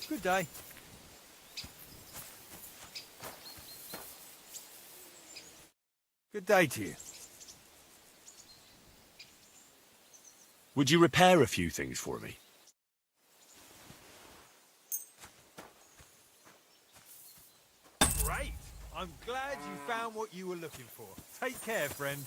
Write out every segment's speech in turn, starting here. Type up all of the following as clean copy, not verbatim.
Good day. Good day to you. Would you repair a few things for me? Great! I'm glad you found what you were looking for. Take care, friend.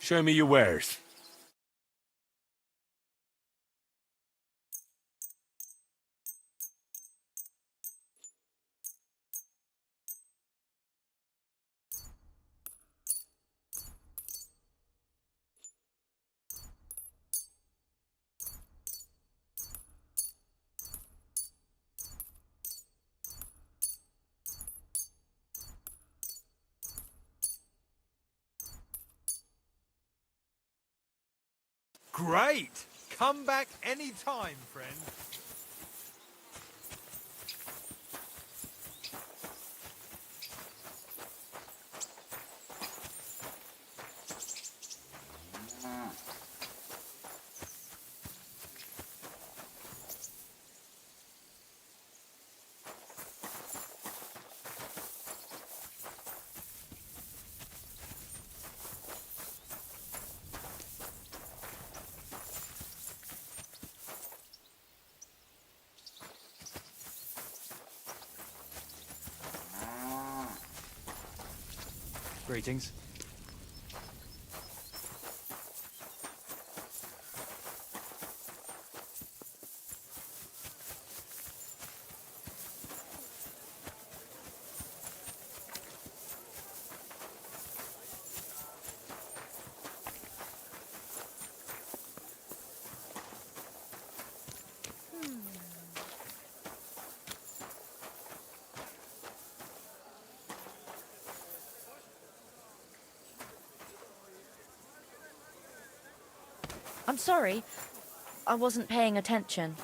Show me your wares. Great! Come back any time, friend. Greetings. I'm sorry. I wasn't paying attention.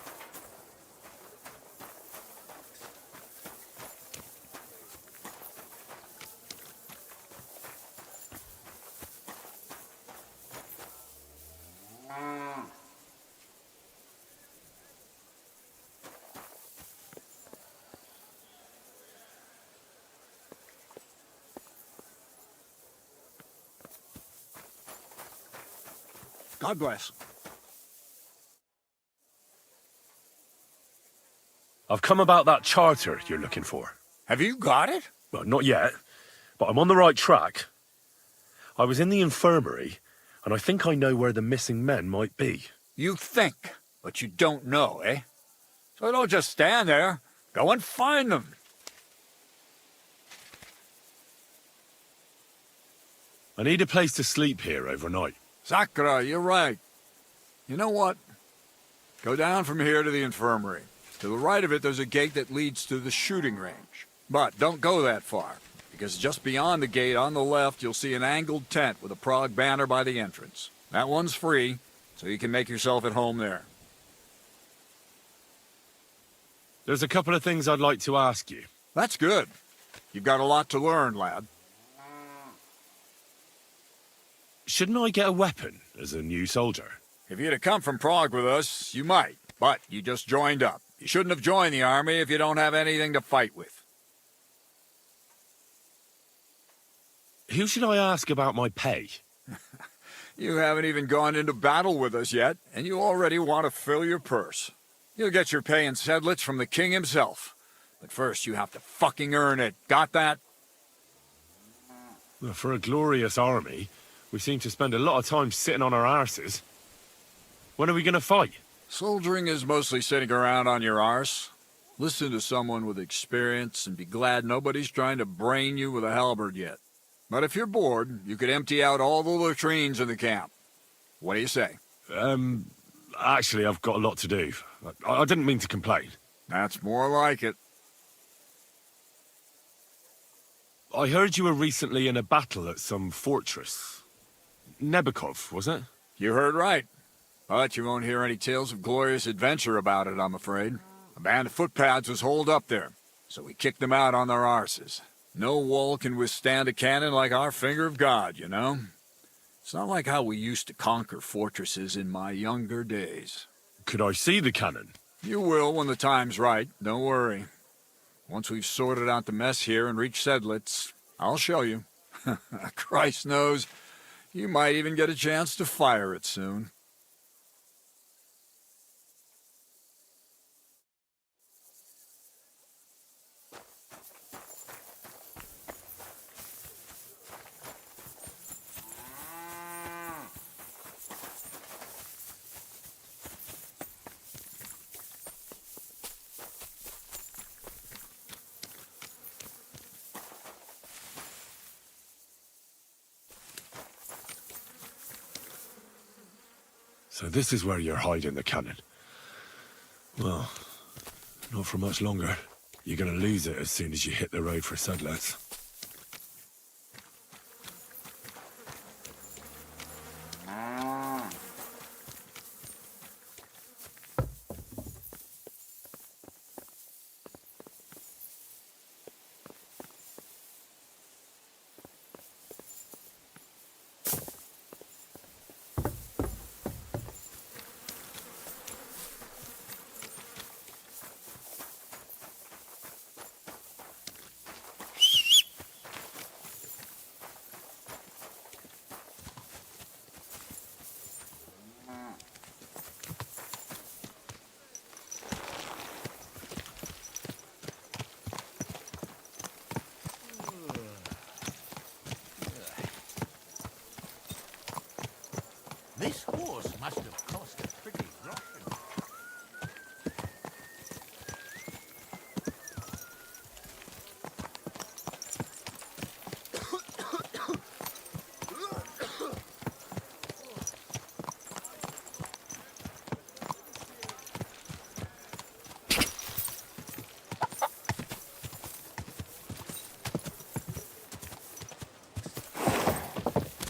God bless. I've come about that charter you're looking for. Have you got it? Well, not yet, but I'm on the right track. I was in the infirmary, and I think I know where the missing men might be. You think, but you don't know, eh? So don't just stand there. Go and find them. I need a place to sleep here overnight. Sakra, you're right. You know what? Go down from here to the infirmary. To the right of it, there's a gate that leads to the shooting range. But don't go that far, because just beyond the gate on the left, you'll see an angled tent with a Prague banner by the entrance. That one's free, so you can make yourself at home there. There's a couple of things I'd like to ask you. That's good. You've got a lot to learn, lad. Shouldn't I get a weapon as a new soldier? If you'd have come from Prague with us, you might. But you just joined up. You shouldn't have joined the army if you don't have anything to fight with. Who should I ask about my pay? You haven't even gone into battle with us yet, and you already want to fill your purse. You'll get your pay in sedlets from the king himself. But first you have to fucking earn it. Got that? Well, for a glorious army, we seem to spend a lot of time sitting on our arses. When are we going to fight? Soldiering is mostly sitting around on your arse. Listen to someone with experience and be glad nobody's trying to brain you with a halberd yet. But if you're bored, you could empty out all the latrines in the camp. What do you say? Actually, I've got a lot to do. I didn't mean to complain. That's more like it. I heard you were recently in a battle at some fortress. Nebekov, was it? You heard right. But you won't hear any tales of glorious adventure about it, I'm afraid. A band of footpads was holed up there, so we kicked them out on their arses. No wall can withstand a cannon like our finger of God, you know? It's not like how we used to conquer fortresses in my younger days. Could I see the cannon? You will when the time's right, don't worry. Once we've sorted out the mess here and reached Sedlitz, I'll show you. Christ knows, you might even get a chance to fire it soon. So this is where you're hiding the cannon. Well, not for much longer. You're gonna lose it as soon as you hit the road for Sedlitz. This horse must have cost a pretty rotten.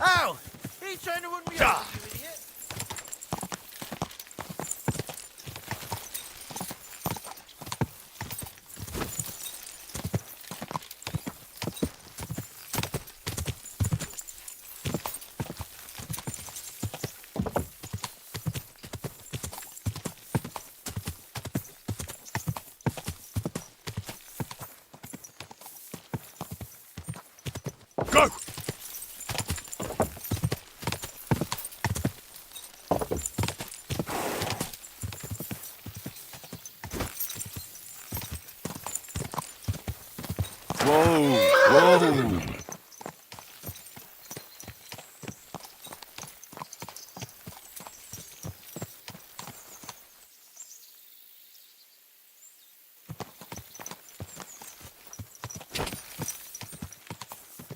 Ow! He trying to run me over, you idiot! Go! Whoa!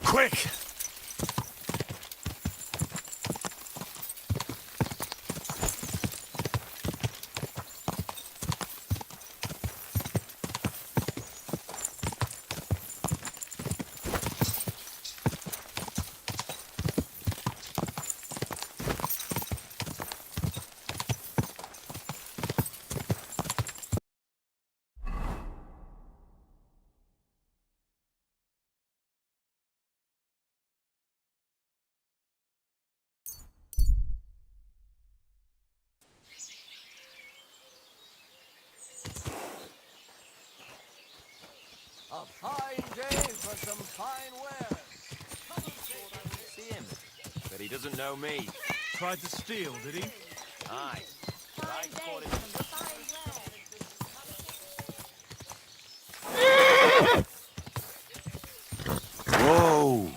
Quick! A fine day for some fine wares. Thought I would see him, but he doesn't know me. Tried to steal, did he? Aye. But I caught him. Whoa!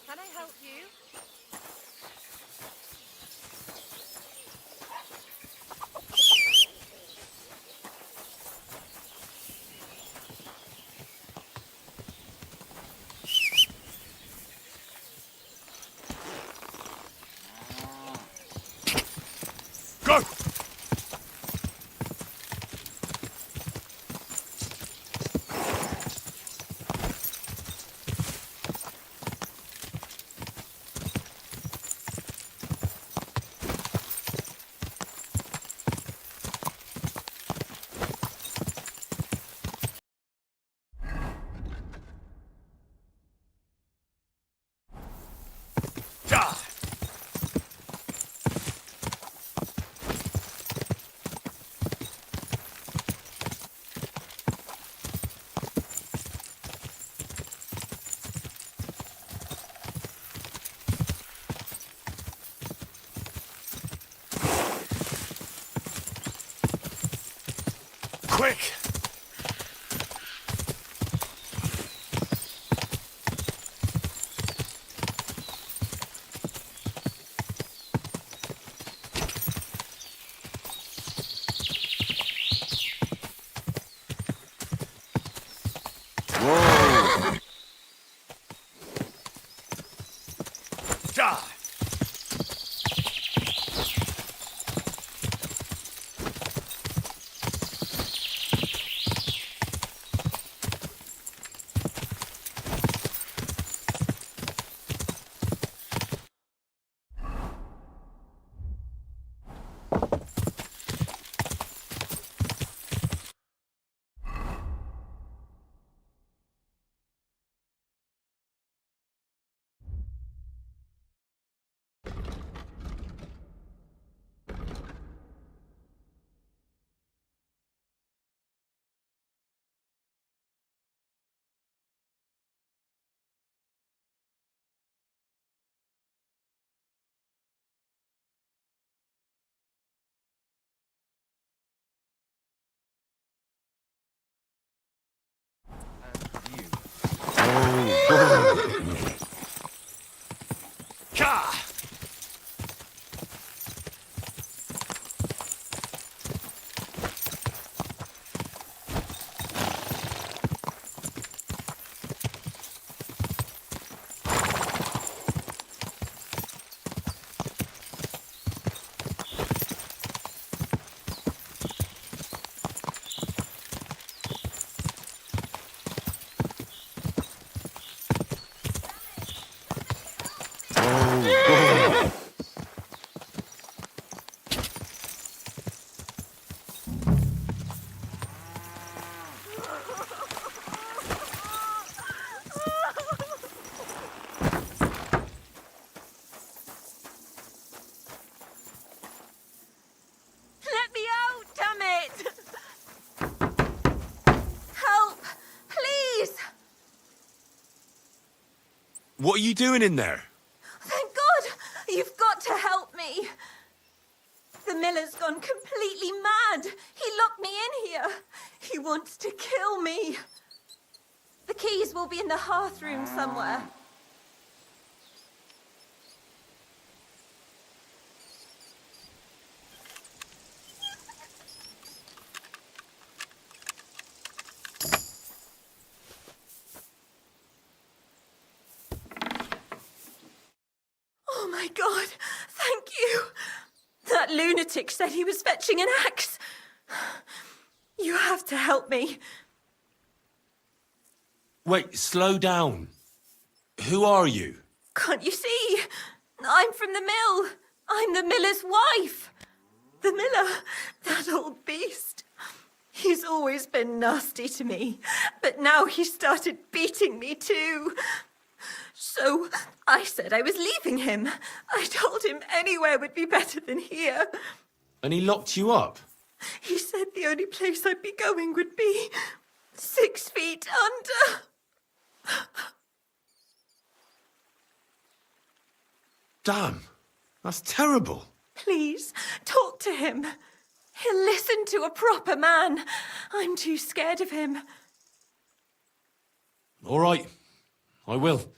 Can I help you? Go! Die! Quick! Whoa! Die! Ka! Let me out, damn it! Help! Please! What are you doing in there? Thank God! You've got to help me! The miller's gone completely mad. He locked me in here. He wants to kill me. The keys will be in the hearth room somewhere. Oh my God, thank you. That lunatic said he was fetching an axe. You have to help me. Wait, slow down. Who are you? Can't you see? I'm from the mill. I'm the miller's wife. The miller, that old beast. He's always been nasty to me, but now he started beating me too. So I said I was leaving him. I told him anywhere would be better than here. And he locked you up? He said the only place I'd be going would be 6 feet under. Damn, that's terrible. Please, talk to him. He'll listen to a proper man. I'm too scared of him. All right, I will.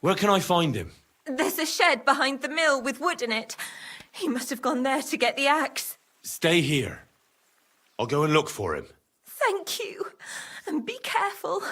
Where can I find him? There's a shed behind the mill with wood in it. He must have gone there to get the axe. Stay here. I'll go and look for him. Thank you. And be careful.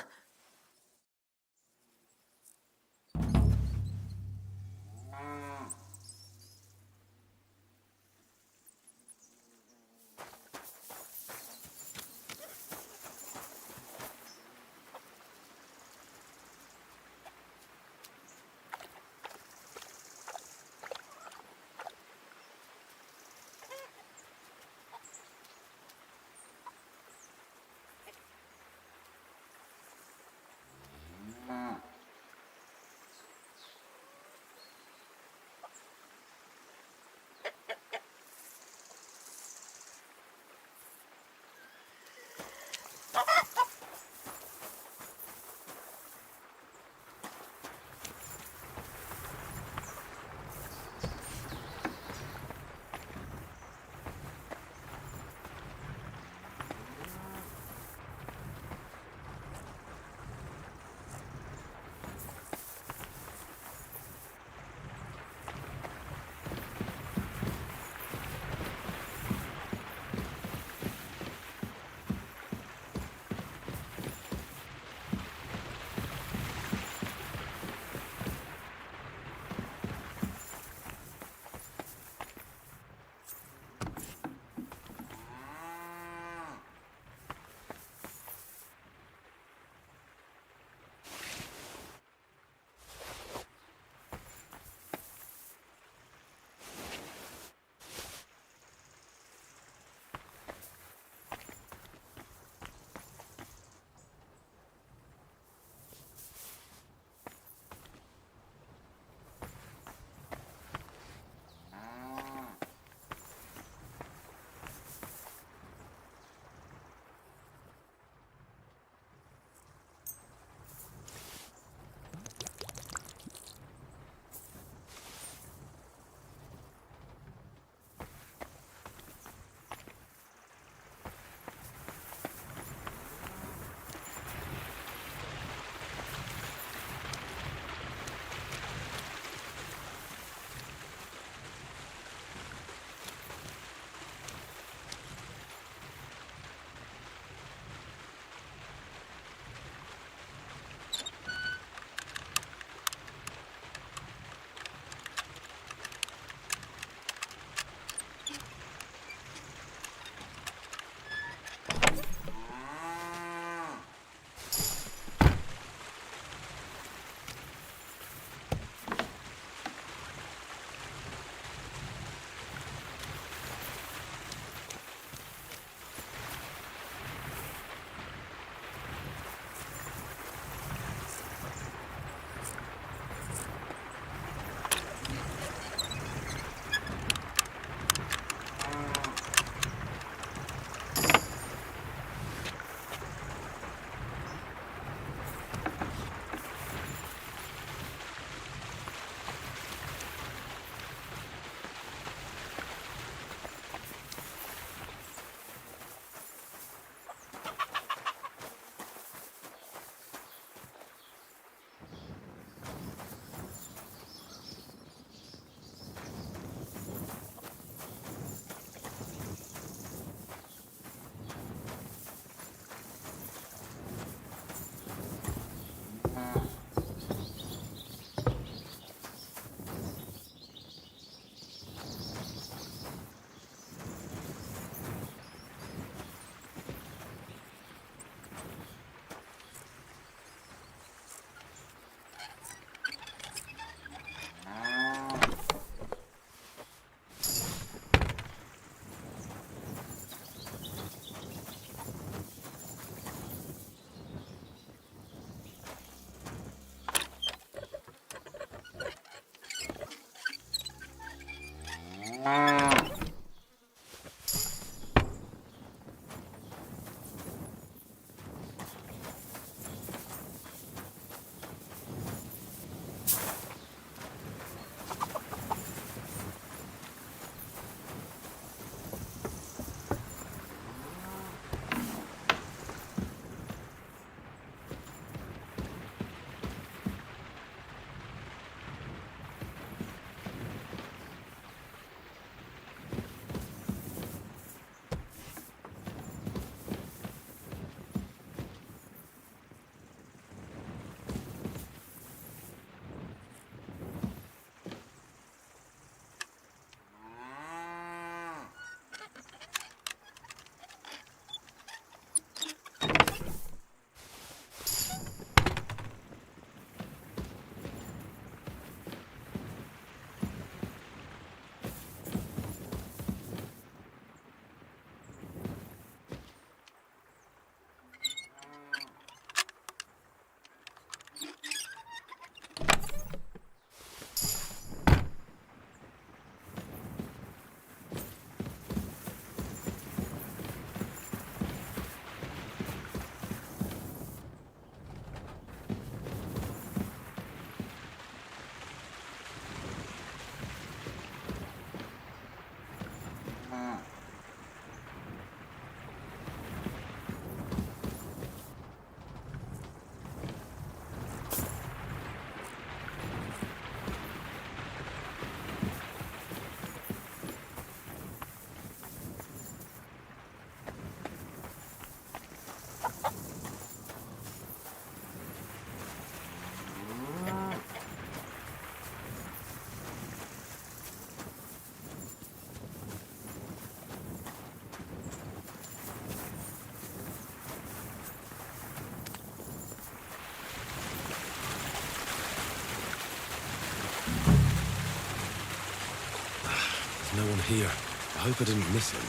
There's no one here. I hope I didn't miss him.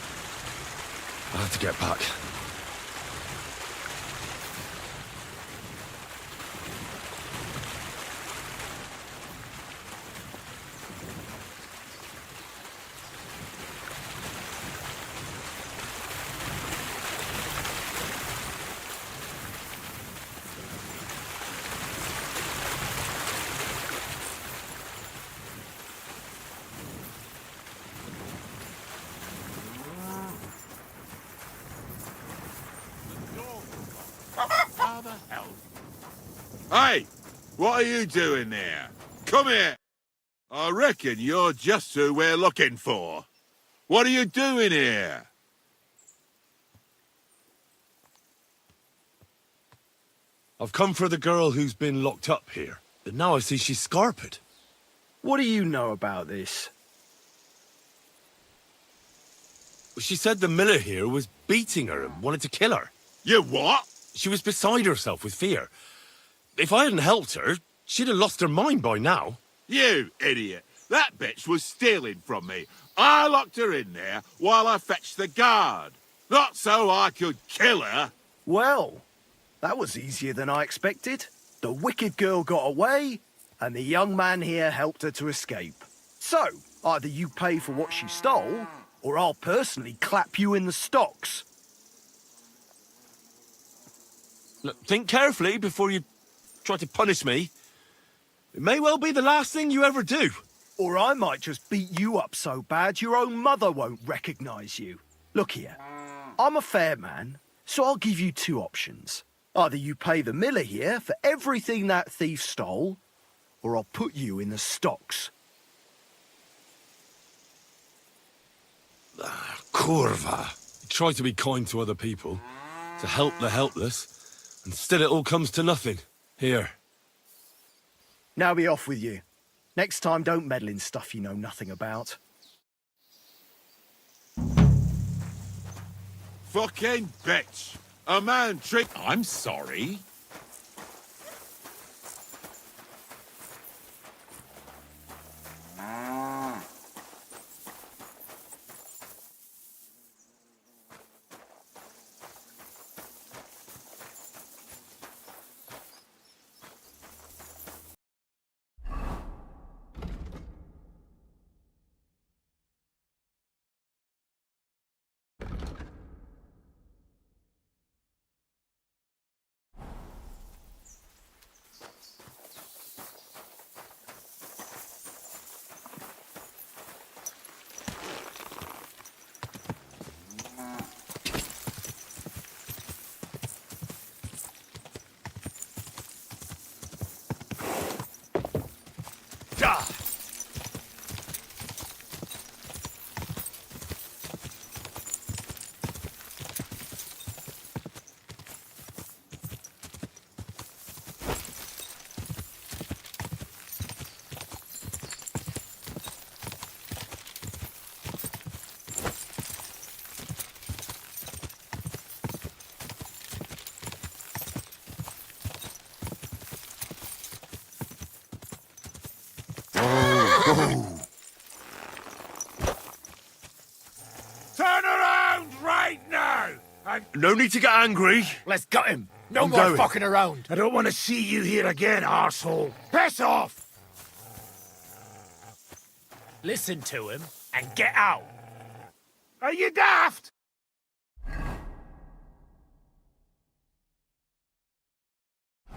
I'll have to get back. How the hell? Hey! What are you doing there? Come here! I reckon you're just who we're looking for. What are you doing here? I've come for the girl who's been locked up here. But now I see she's scarpered. What do you know about this? She said the miller here was beating her and wanted to kill her. You what? She was beside herself with fear. If I hadn't helped her, she'd have lost her mind by now. You idiot! That bitch was stealing from me. I locked her in there while I fetched the guard. Not so I could kill her. Well, that was easier than I expected. The wicked girl got away, and the young man here helped her to escape. So, either you pay for what she stole, or I'll personally clap you in the stocks. Look, think carefully before you try to punish me. It may well be the last thing you ever do. Or I might just beat you up so bad your own mother won't recognise you. Look here, I'm a fair man, so I'll give you two options. Either you pay the miller here for everything that thief stole, or I'll put you in the stocks. Kurva. You try to be kind to other people, to help the helpless, and still it all comes to nothing. Here. Now be off with you. Next time, don't meddle in stuff you know nothing about. Fucking bitch! A man tricked... I'm sorry. Turn around right now! No need to get angry. Let's gut him. No I'm more going. fucking around. I don't want to see you here again, arsehole. Piss off! Listen to him and get out. Are you daft?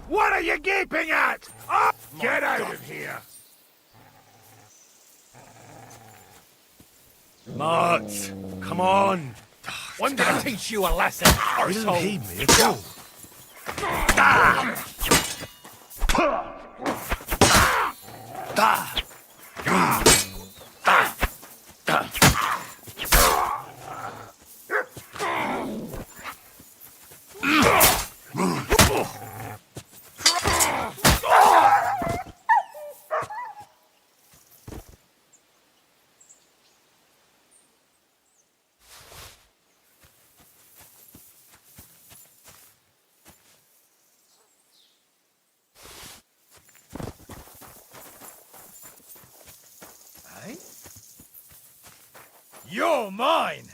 What are you gaping at? Up! Get out of here! Mart, come on. I'm gonna teach you a lesson, You didn't arsehole. heed me at all. You're mine!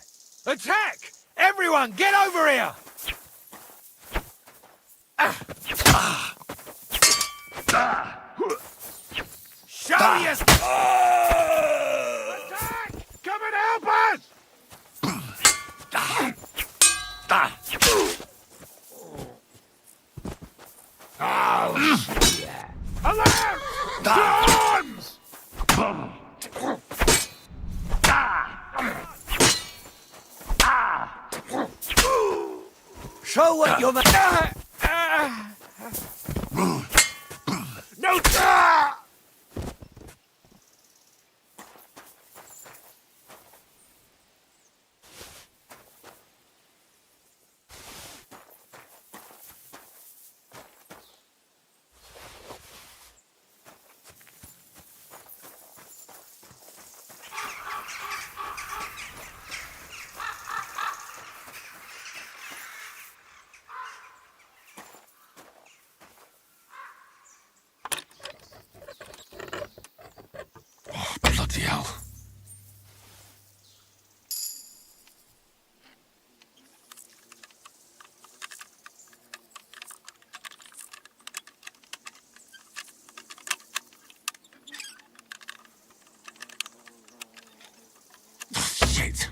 Attack! Everyone, get over here! Show your... Attack! Come and help us! Alarm! To arms! Show what you're... No! Bloody hell. Shit.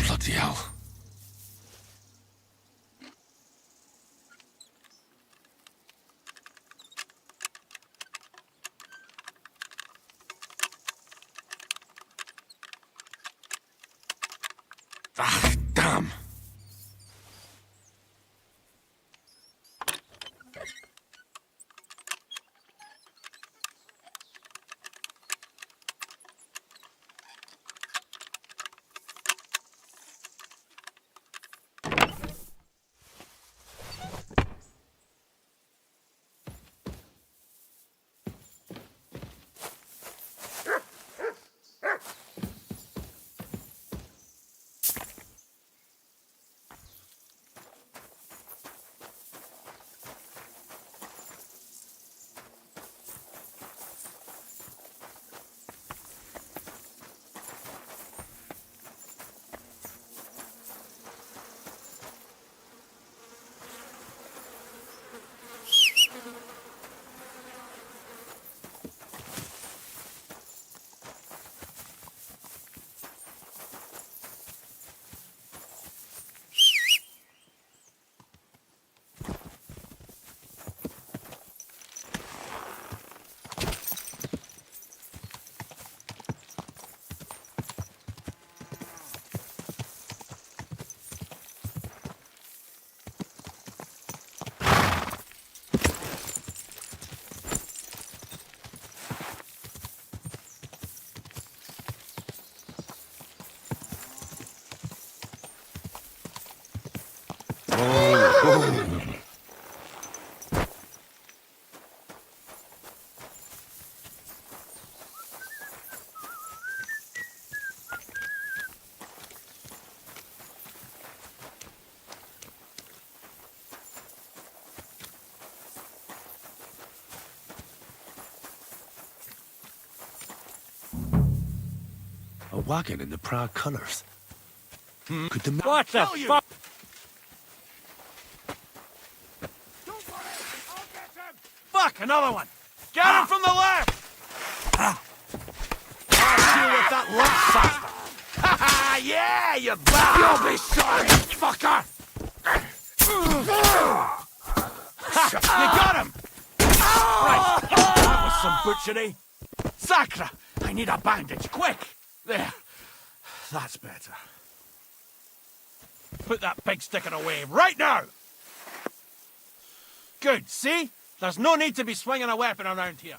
Bloody hell. Ah, damn. A wagon in the Prague colours. Could the What the fuck? Fuck, another one! Get him from the left! I'll deal with that last bastard! Ha ha! Yeah, you bastard! You'll be sorry, fucker! You got him! Right, that was some butchery. Sacra! I need a bandage, quick! There. That's better. Put that big sticker away right now! Good, see? There's no need to be swinging a weapon around here.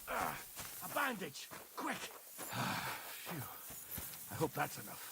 A bandage, quick! Phew. I hope that's enough.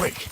Quick!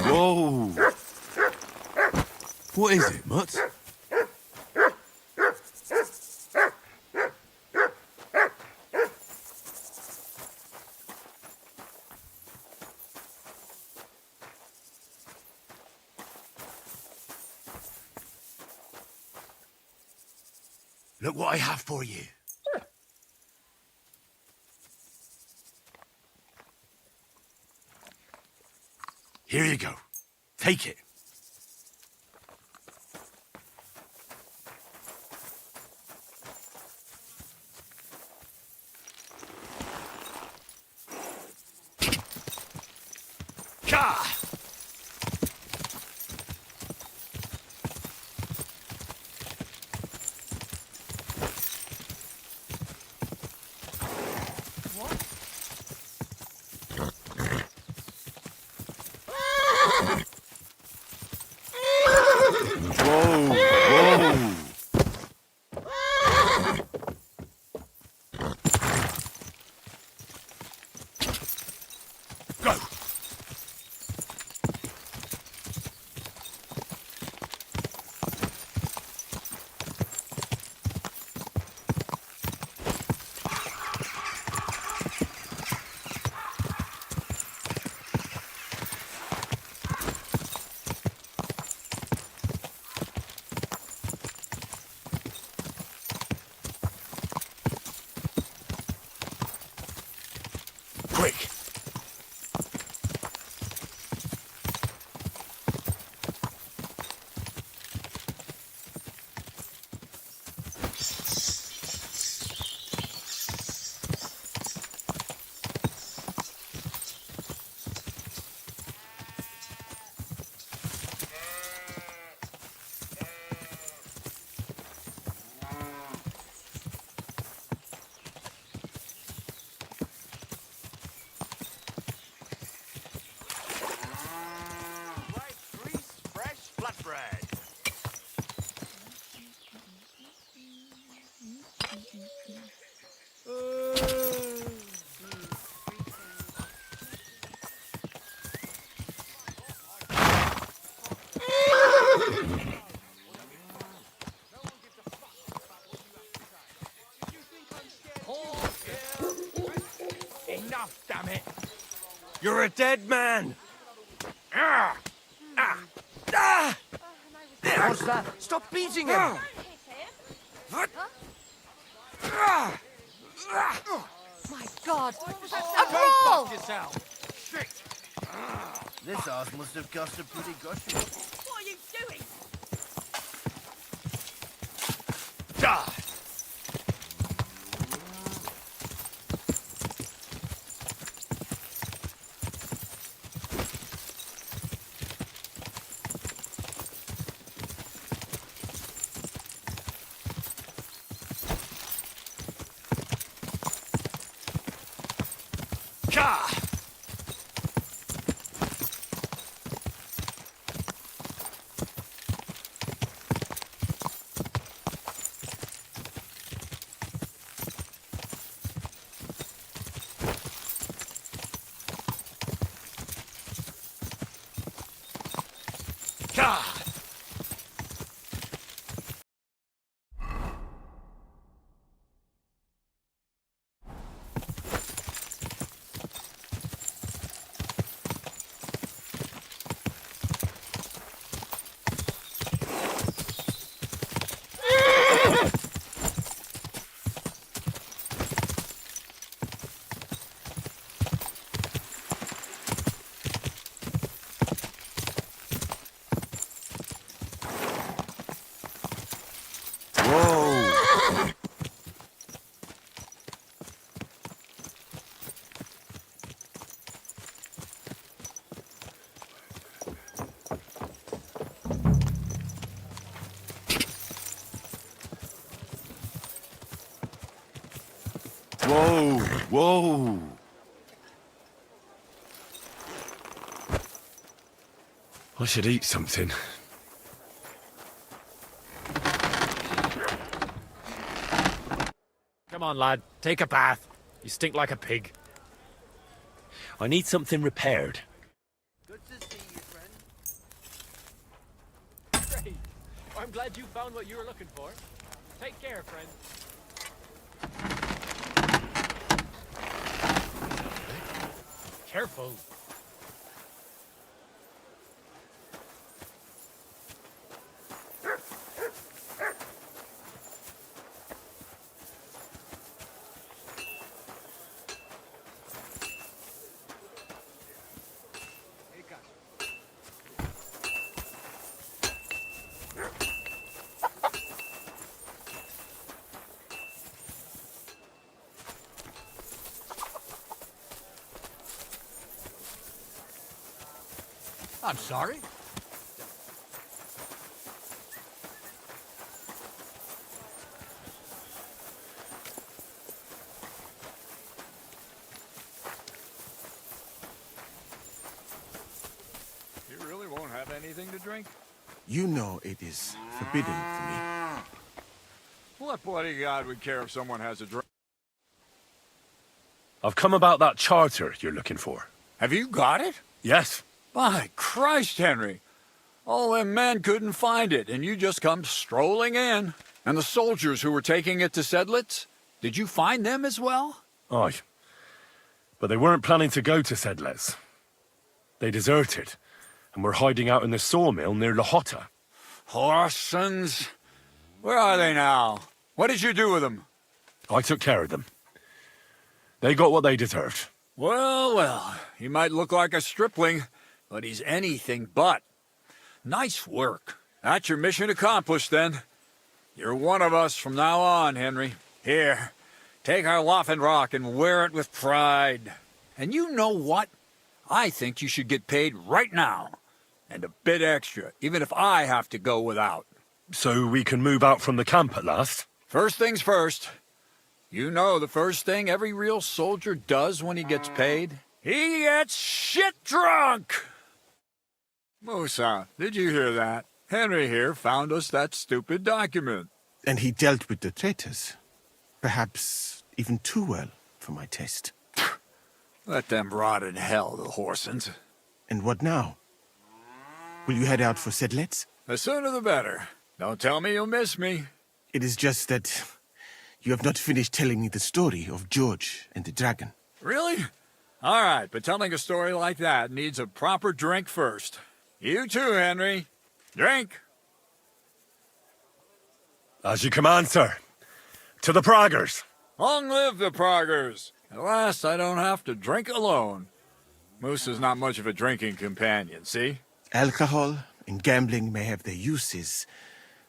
Whoa! What is it, Mutt? Look what I have for you. Here you go. Take it. Ka! Quick! Enough, damn it! You're a dead man! Ah! Ah! Ah! What's that? Stop beating him! My God! A Go brawl! fuck yourself! Shit! This ass must have cost a pretty gushing. What are you doing? Die! Whoa, whoa. I should eat something. Come on, lad. Take a bath. You stink like a pig. I need something repaired. Good to see you, friend. Great. I'm glad you found what you were looking for. Take care, friend. Careful. I'm sorry. You really won't have anything to drink? You know it is forbidden for me. What bloody god would care if someone has a drink? I've come about that charter you're looking for. Have you got it? Yes. By Christ, Henry. All them men couldn't find it, and you just come strolling in. And the soldiers who were taking it to Sedlitz, did you find them as well? Aye. But they weren't planning to go to Sedlitz. They deserted, and were hiding out in the sawmill near Lahota. Horsons. Where are they now? What did you do with them? I took care of them. They got what they deserved. Well, well, he might look like a stripling, but he's anything but. Nice work. That's your mission accomplished, then. You're one of us from now on, Henry. Here, take our Waffenrock and wear it with pride. And you know what? I think you should get paid right now. And a bit extra, even if I have to go without. So we can move out from the camp at last? First things first. You know the first thing every real soldier does when he gets paid? He gets shit drunk! Musa, did you hear that? Henry here found us that stupid document. And he dealt with the traitors. Perhaps even too well for my taste. Let them rot in hell, the Horsens. And what now? Will you head out for Sedlitz? The sooner the better. Don't tell me you'll miss me. It is just that you have not finished telling me the story of George and the dragon. Really? All right, but telling a story like that needs a proper drink first. You too, Henry. Drink. As you command, sir. To the Praguers. Long live the Praguers. At last, I don't have to drink alone. Musa's not much of a drinking companion, see? Alcohol and gambling may have their uses,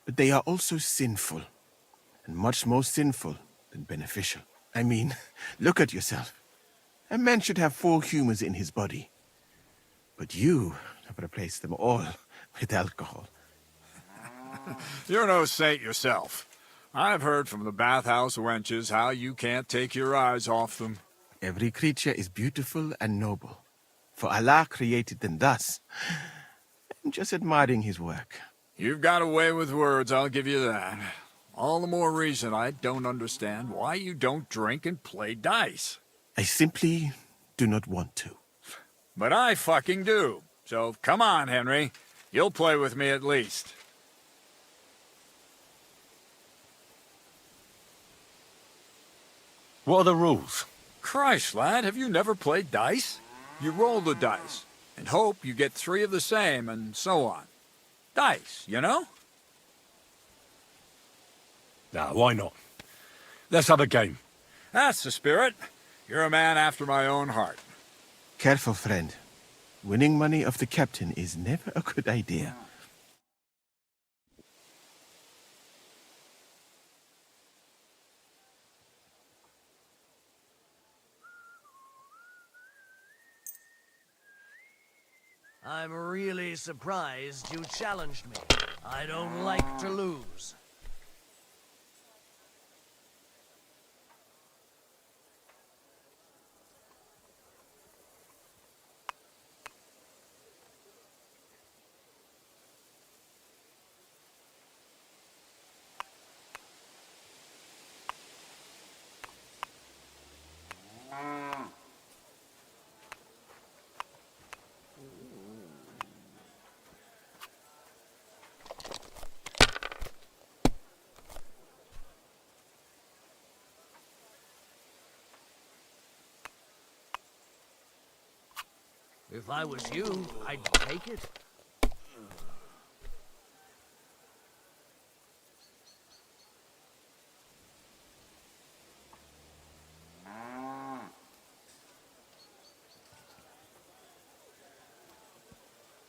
but they are also sinful. And much more sinful than beneficial. I mean, look at yourself. A man should have 4 humors in his body. But you have replaced them all with alcohol. You're no saint yourself. I've heard from the bathhouse wenches how you can't take your eyes off them. Every creature is beautiful and noble, for Allah created them thus. I'm just admiring his work. You've got a way with words, I'll give you that. All the more reason I don't understand why you don't drink and play dice. I simply do not want to. But I fucking do. So come on, Henry. You'll play with me at least. What are the rules? Christ, lad, have you never played dice? You roll the dice, and hope you get 3 of the same, and so on. Dice, you know? Nah, why not? Let's have a game. That's the spirit. You're a man after my own heart. Careful, friend. Winning money of the captain is never a good idea. I'm really surprised you challenged me. I don't like to lose. If I was you, I'd take it.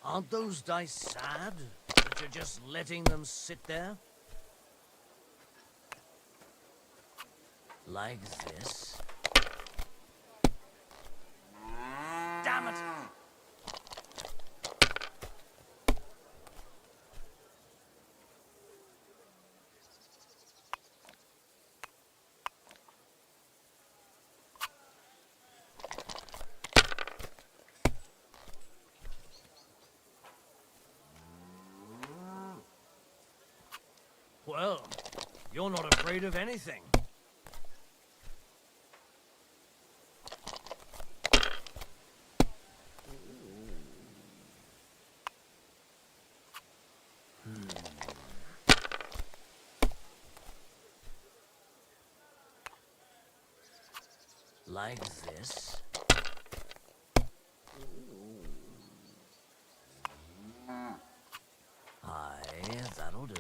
Aren't those dice sad that you're just letting them sit there? Like this? Damn it! Well, you're not afraid of anything. Like this. Aye, that'll do.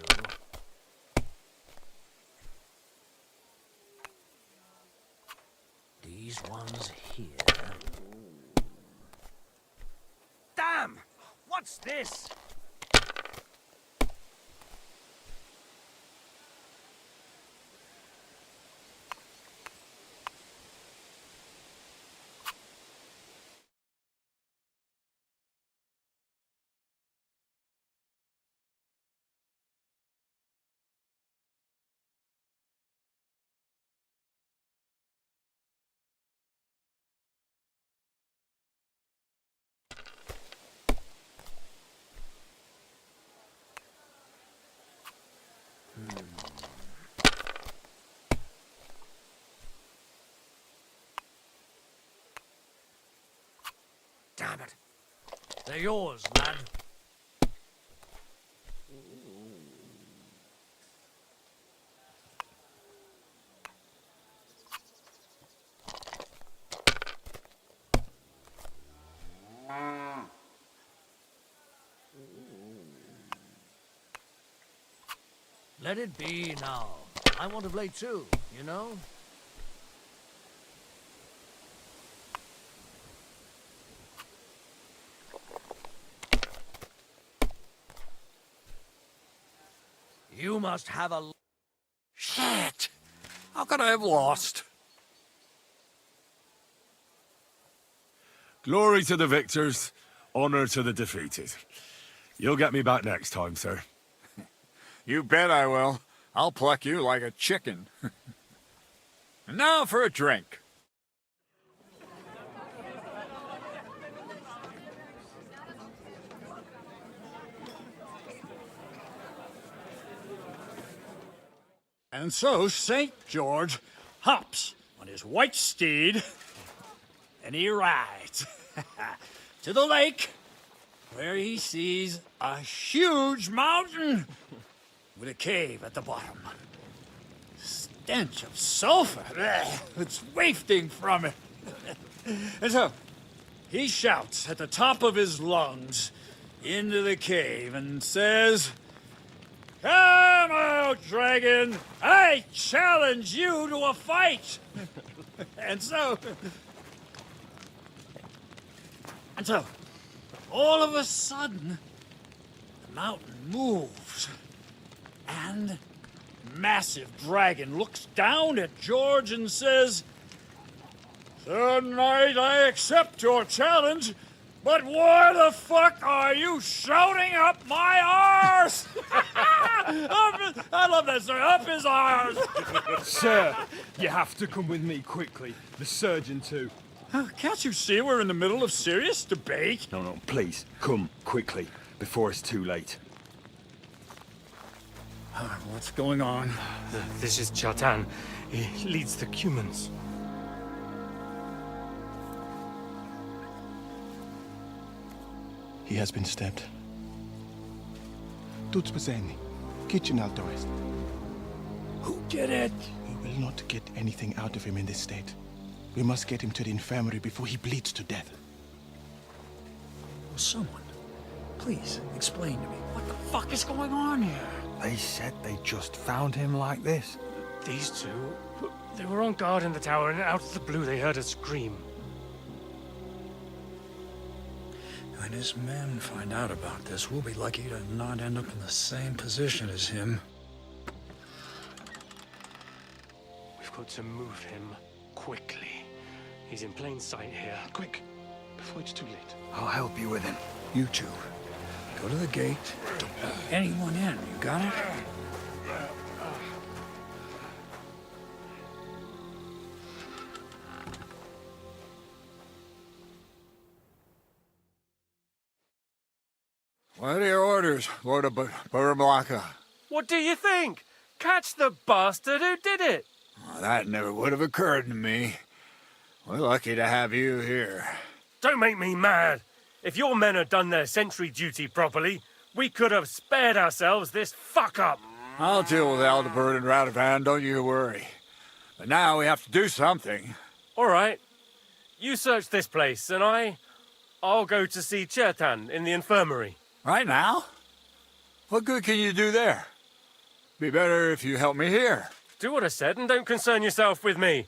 These ones here. Damn! What's this? Damn it. They're yours, lad. Let it be now. I want to play too, you know? You must have a... Shit! How could I have lost? Glory to the victors, honor to the defeated. You'll get me back next time, sir. You bet I will. I'll pluck you like a chicken. And now for a drink. And so St. George hops on his white steed, and he rides to the lake, where he sees a huge mountain with a cave at the bottom. Stench of sulfur, it's wafting from it. And so he shouts at the top of his lungs into the cave and says, "Come out, dragon! I challenge you to a fight!" And so, all of a sudden, the mountain moves, and massive dragon looks down at George and says, "Sir Knight, I accept your challenge, but why the fuck are you shouting up my arse?" I love that, sir. Up his arse. Sir, you have to come with me quickly. The surgeon too. Can't you see we're in the middle of serious debate? No, please, come quickly, before it's too late. What's going on? This is Chertan. He leads the Cumans. He has been stabbed. Tut's bezeni. Kitchen outdoors. Who did it? We will not get anything out of him in this state. We must get him to the infirmary before he bleeds to death. Will someone, please explain to me what the fuck is going on here? They said they just found him like this. These two, they were on guard in the tower, and out of the blue they heard a scream. When his men find out about this, we'll be lucky to not end up in the same position as him. We've got to move him quickly. He's in plain sight here. Quick, before it's too late. I'll help you with him. You two, go to the gate. Don't let anyone in. You got it? What are your orders, Lord of Burablaka? What do you think? Catch the bastard who did it! Well, that never would have occurred to me. We're lucky to have you here. Don't make me mad. If your men had done their sentry duty properly, we could have spared ourselves this fuck-up. I'll deal with Aldebert and Radovan, don't you worry. But now we have to do something. All right. You search this place, and I'll go to see Chertan in the infirmary. Right now? What good can you do there? Be better if you help me here. Do what I said and don't concern yourself with me.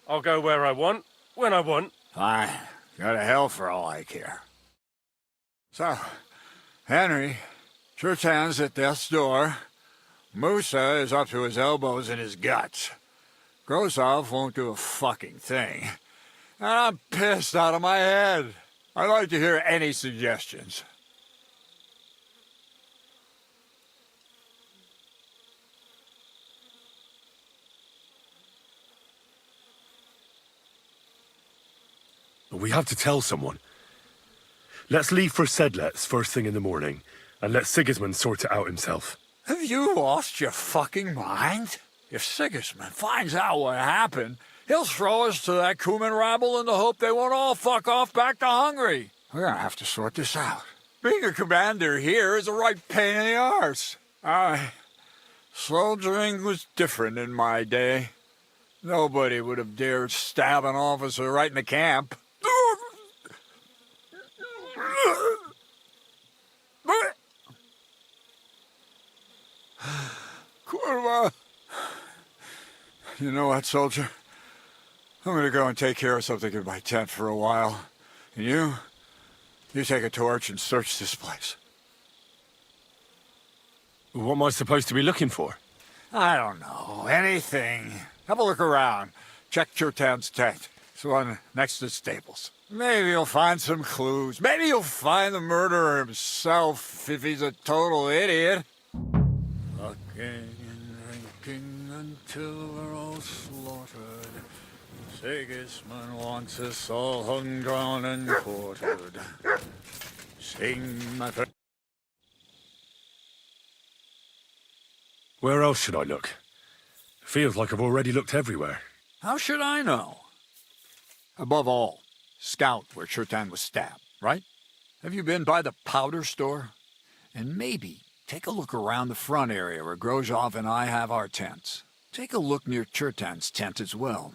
I'll go where I want, when I want. Fine. Go to hell for all I care. So, Henry, Chertan's at death's door. Musa is up to his elbows in his guts. Grosov won't do a fucking thing. And I'm pissed out of my head. I'd like to hear any suggestions. We have to tell someone. Let's leave for Sedlets first thing in the morning, and let Sigismund sort it out himself. Have you lost your fucking mind? If Sigismund finds out what happened, he'll throw us to that Cuman rabble in the hope they won't all fuck off back to Hungary. We're gonna have to sort this out. Being a commander here is a right pain in the arse. Soldiering was different in my day. Nobody would have dared stab an officer right in the camp. Kurva. You know what, soldier? I'm gonna go and take care of something in my tent for a while. And you take a torch and search this place. What am I supposed to be looking for? I don't know. Anything. Have a look around. Check Chertan's tent. It's the one next to the stables. Maybe you'll find some clues. Maybe you'll find the murderer himself if he's a total idiot. Fucking and drinking until we're all slaughtered. Sigismund wants us all hung, drawn, and quartered. Sing my... Where else should I look? Feels like I've already looked everywhere. How should I know? Above all, scout where Chertan was stabbed, right? Have you been by the powder store? And maybe take a look around the front area where Grozov and I have our tents. Take a look near Chertan's tent as well.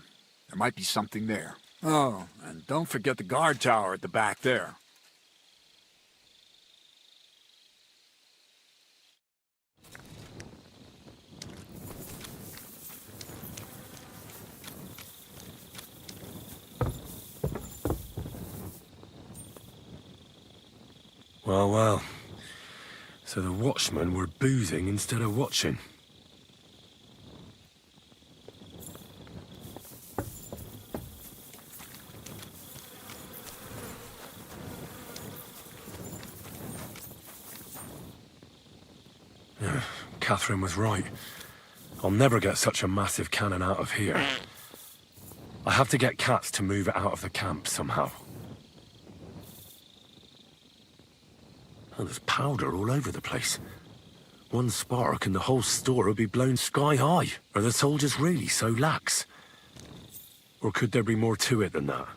There might be something there. Oh, and don't forget the guard tower at the back there. Well, well. So the Watchmen were boozing instead of watching. Catherine was right. I'll never get such a massive cannon out of here. I have to get cats to move it out of the camp somehow. Oh, there's powder all over the place. One spark and the whole store would be blown sky high. Are the soldiers really so lax? Or could there be more to it than that?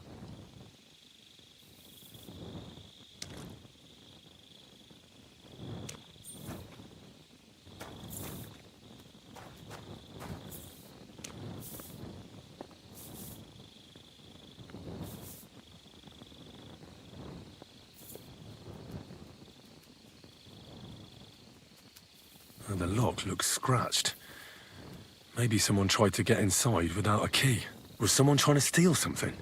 And the lock looks scratched. Maybe someone tried to get inside without a key. Was someone trying to steal something?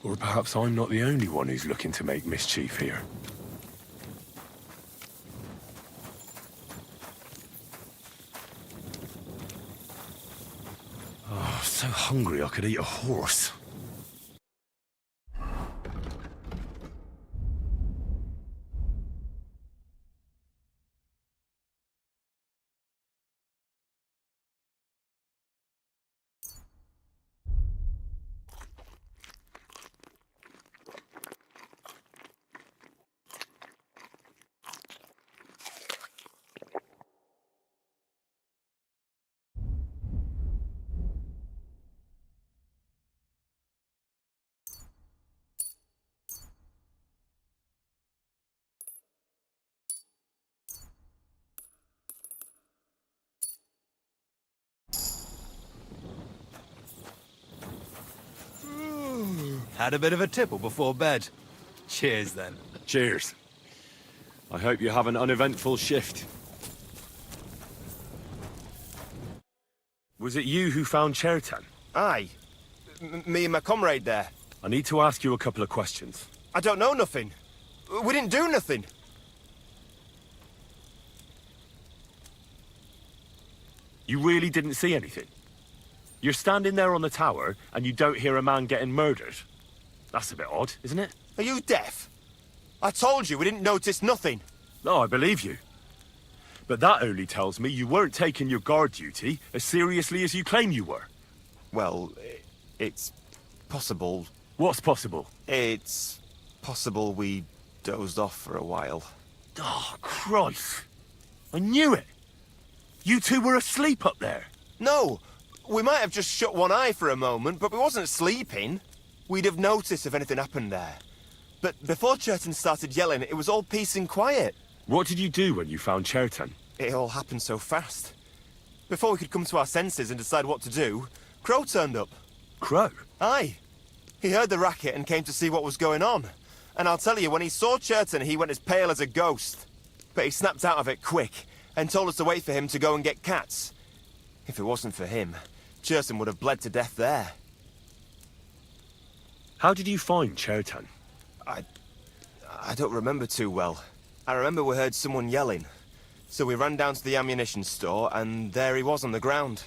Or perhaps I'm not the only one who's looking to make mischief here. Oh, so hungry I could eat a horse. Had a bit of a tipple before bed. Cheers, then. Cheers. I hope you have an uneventful shift. Was it you who found Cheriton? Aye. Me and my comrade there. I need to ask you a couple of questions. I don't know nothing. We didn't do nothing. You really didn't see anything? You're standing there on the tower, and you don't hear a man getting murdered? That's a bit odd, isn't it? Are you deaf? I told you we didn't notice nothing. No, I believe you. But that only tells me you weren't taking your guard duty as seriously as you claim you were. Well, it's possible. What's possible? It's possible we dozed off for a while. Oh, Christ. I knew it. You two were asleep up there. No, we might have just shut one eye for a moment, but we wasn't sleeping. We'd have noticed if anything happened there. But before Chertan started yelling, it was all peace and quiet. What did you do when you found Cheriton? It all happened so fast. Before we could come to our senses and decide what to do, Crow turned up. Crow? Aye. He heard the racket and came to see what was going on. And I'll tell you, when he saw Chertan, he went as pale as a ghost. But he snapped out of it quick and told us to wait for him to go and get cats. If it wasn't for him, Chertan would have bled to death there. How did you find Cheriton? I don't remember too well. I remember we heard someone yelling. So we ran down to the ammunition store, and there he was on the ground.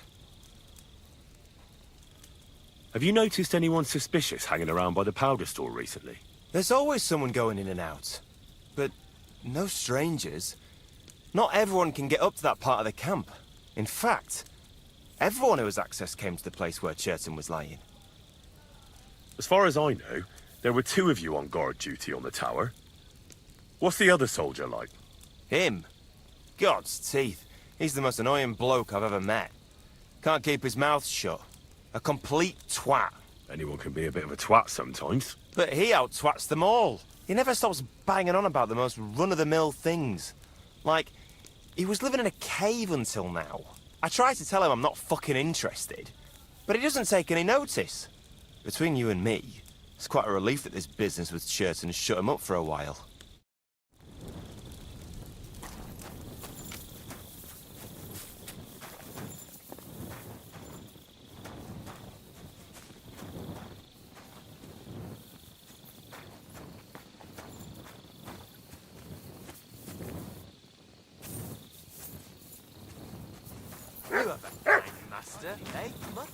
Have you noticed anyone suspicious hanging around by the powder store recently? There's always someone going in and out. But no strangers. Not everyone can get up to that part of the camp. In fact, everyone who has access came to the place where Chertan was lying. As far as I know, there were two of you on guard duty on the tower. What's the other soldier like? Him? God's teeth. He's the most annoying bloke I've ever met. Can't keep his mouth shut. A complete twat. Anyone can be a bit of a twat sometimes. But he out-twats them all. He never stops banging on about the most run-of-the-mill things. Like, he was living in a cave until now. I try to tell him I'm not fucking interested, but he doesn't take any notice. Between you and me, it's quite a relief that this business with Chertan shut him up for a while. You have a fine master, eh, Mutt?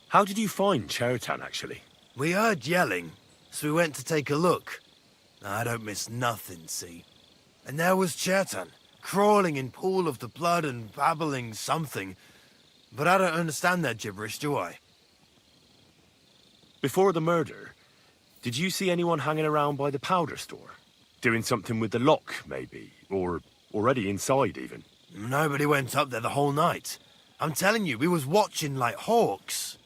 How did you find Cheriton, actually? We heard yelling, so we went to take a look. I don't miss nothing, see? And there was Chertan, crawling in pool of the blood and babbling something. But I don't understand their gibberish, do I? Before the murder, did you see anyone hanging around by the powder store? Doing something with the lock, maybe? Or already inside, even? Nobody went up there the whole night. I'm telling you, we was watching like hawks.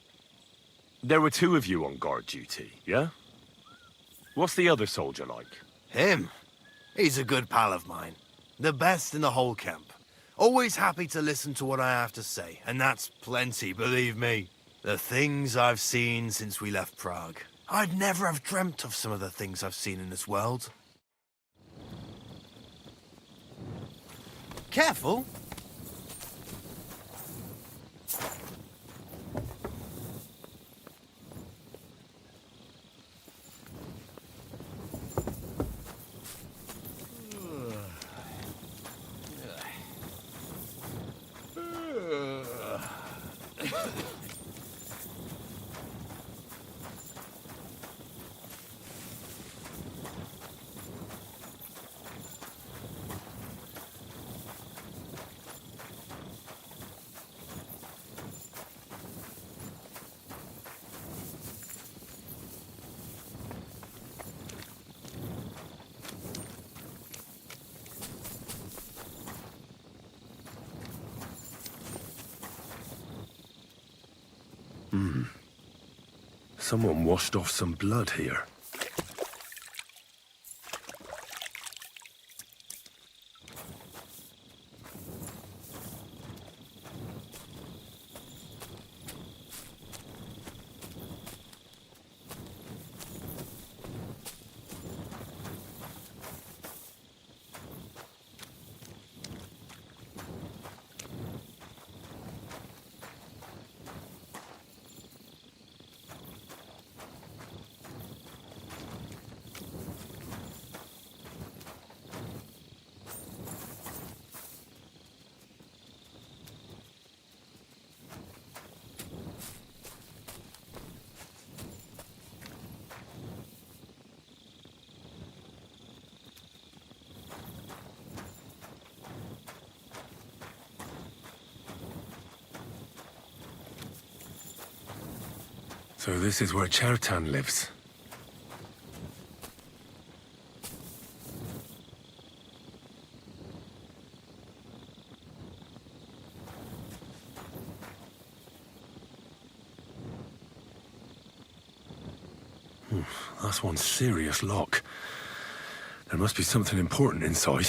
There were two of you on guard duty, yeah? What's the other soldier like? Him? He's a good pal of mine. The best in the whole camp. Always happy to listen to what I have to say, and that's plenty, believe me. The things I've seen since we left Prague. I'd never have dreamt of some of the things I've seen in this world. Careful! Someone washed off some blood here. So this is where Chertan lives. That's one serious lock. There must be something important inside.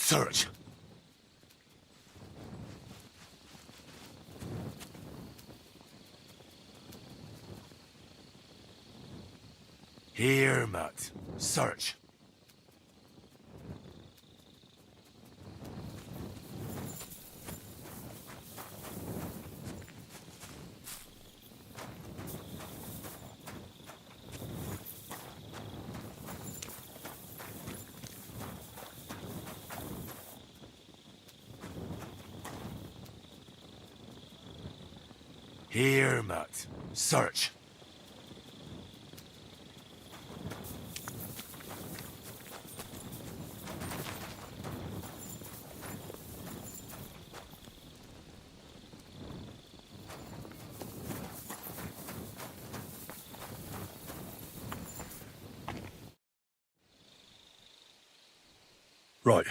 Search. Here, Matt. Search. Here, Matt. Search. Right.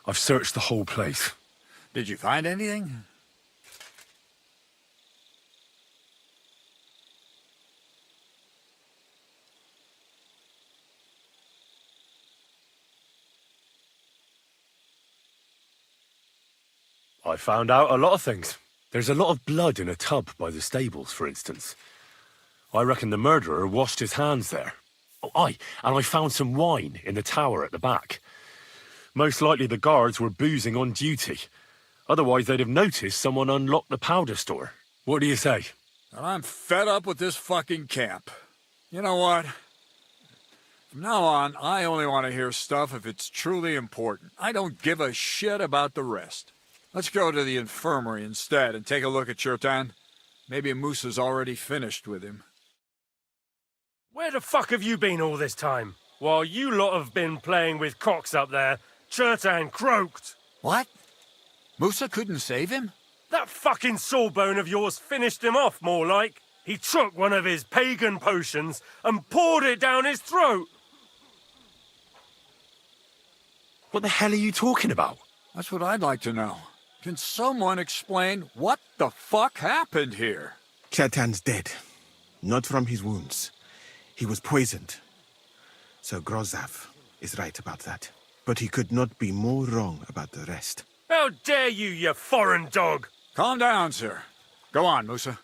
I've searched the whole place. Did you find anything? I found out a lot of things. There's a lot of blood in a tub by the stables, for instance. I reckon the murderer washed his hands there. Oh, aye, and I found some wine in the tower at the back. Most likely the guards were boozing on duty. Otherwise they'd have noticed someone unlocked the powder store. What do you say? I'm fed up with this fucking camp. You know what? From now on, I only want to hear stuff if it's truly important. I don't give a shit about the rest. Let's go to the infirmary instead and take a look at Chertan. Maybe Musa's already finished with him. Where the fuck have you been all this time? While you lot have been playing with cocks up there, Chertan croaked. What? Musa couldn't save him? That fucking sawbone of yours finished him off, more like. He took one of his pagan potions and poured it down his throat. What the hell are you talking about? That's what I'd like to know. Can someone explain what the fuck happened here? Chertan's dead. Not from his wounds. He was poisoned. Sir Grozav is right about that. But he could not be more wrong about the rest. How dare you, you foreign dog! Calm down, sir. Go on, Musa.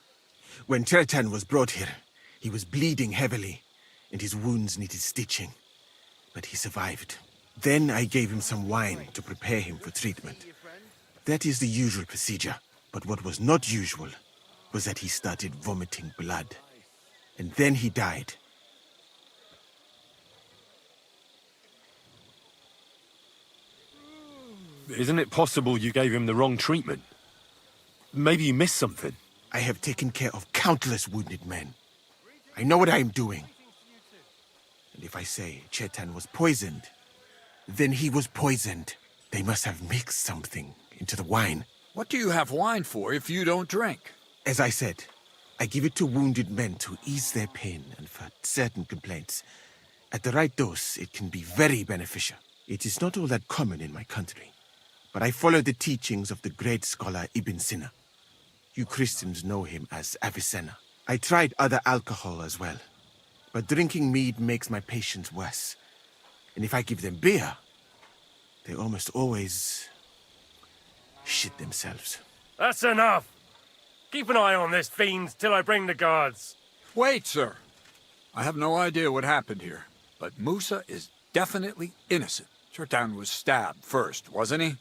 When Cheriton was brought here, he was bleeding heavily, and his wounds needed stitching. But he survived. Then I gave him some wine to prepare him for treatment. That is the usual procedure. But what was not usual was that he started vomiting blood. And then he died. Isn't it possible you gave him the wrong treatment? Maybe you missed something. I have taken care of countless wounded men. I know what I am doing. And if I say Chertan was poisoned, then he was poisoned. They must have mixed something into the wine. What do you have wine for if you don't drink? As I said, I give it to wounded men to ease their pain and for certain complaints. At the right dose, it can be very beneficial. It is not all that common in my country, but I follow the teachings of the great scholar Ibn Sina. You Christians know him as Avicenna. I tried other alcohol as well, but drinking mead makes my patients worse. And if I give them beer, they almost always shit themselves. That's enough! Keep an eye on this fiend till I bring the guards. Wait, sir. I have no idea what happened here, but Musa is definitely innocent. Chertan was stabbed first, wasn't he?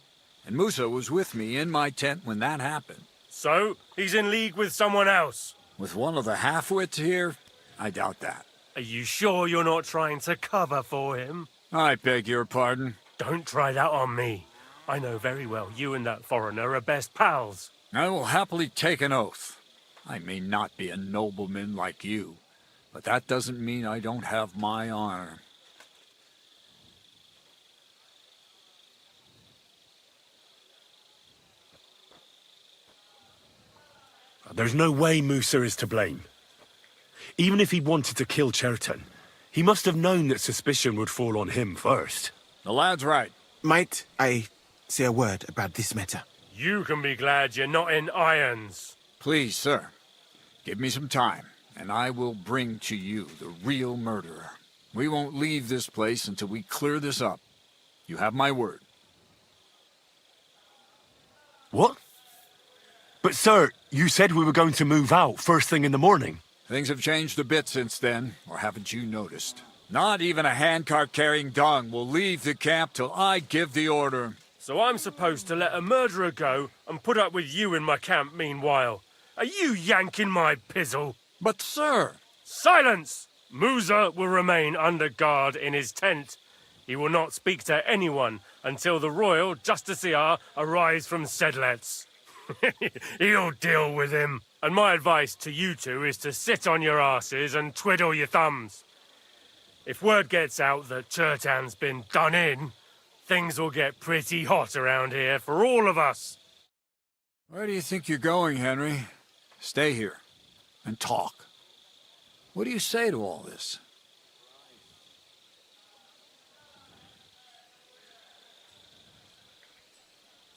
And Musa was with me in my tent when that happened. So, he's in league with someone else? With one of the half-wits here? I doubt that. Are you sure you're not trying to cover for him? I beg your pardon. Don't try that on me. I know very well you and that foreigner are best pals. I will happily take an oath. I may not be a nobleman like you, but that doesn't mean I don't have my honor. There's no way Musa is to blame. Even if he wanted to kill Cheriton, he must have known that suspicion would fall on him first. The lad's right. Might I say a word about this matter? You can be glad you're not in irons. Please, sir. Give me some time, and I will bring to you the real murderer. We won't leave this place until we clear this up. You have my word. What? But sir, you said we were going to move out first thing in the morning. Things have changed a bit since then, or haven't you noticed? Not even a handcart carrying dung will leave the camp till I give the order. So I'm supposed to let a murderer go and put up with you in my camp meanwhile. Are you yanking my pizzle? But sir... Silence! Musa will remain under guard in his tent. He will not speak to anyone until the royal justiciar arrives from Sedlets. He'll deal with him. And my advice to you two is to sit on your asses and twiddle your thumbs. If word gets out that Chertan's been done in, things will get pretty hot around here for all of us. Where do you think you're going, Henry? Stay here and talk. What do you say to all this?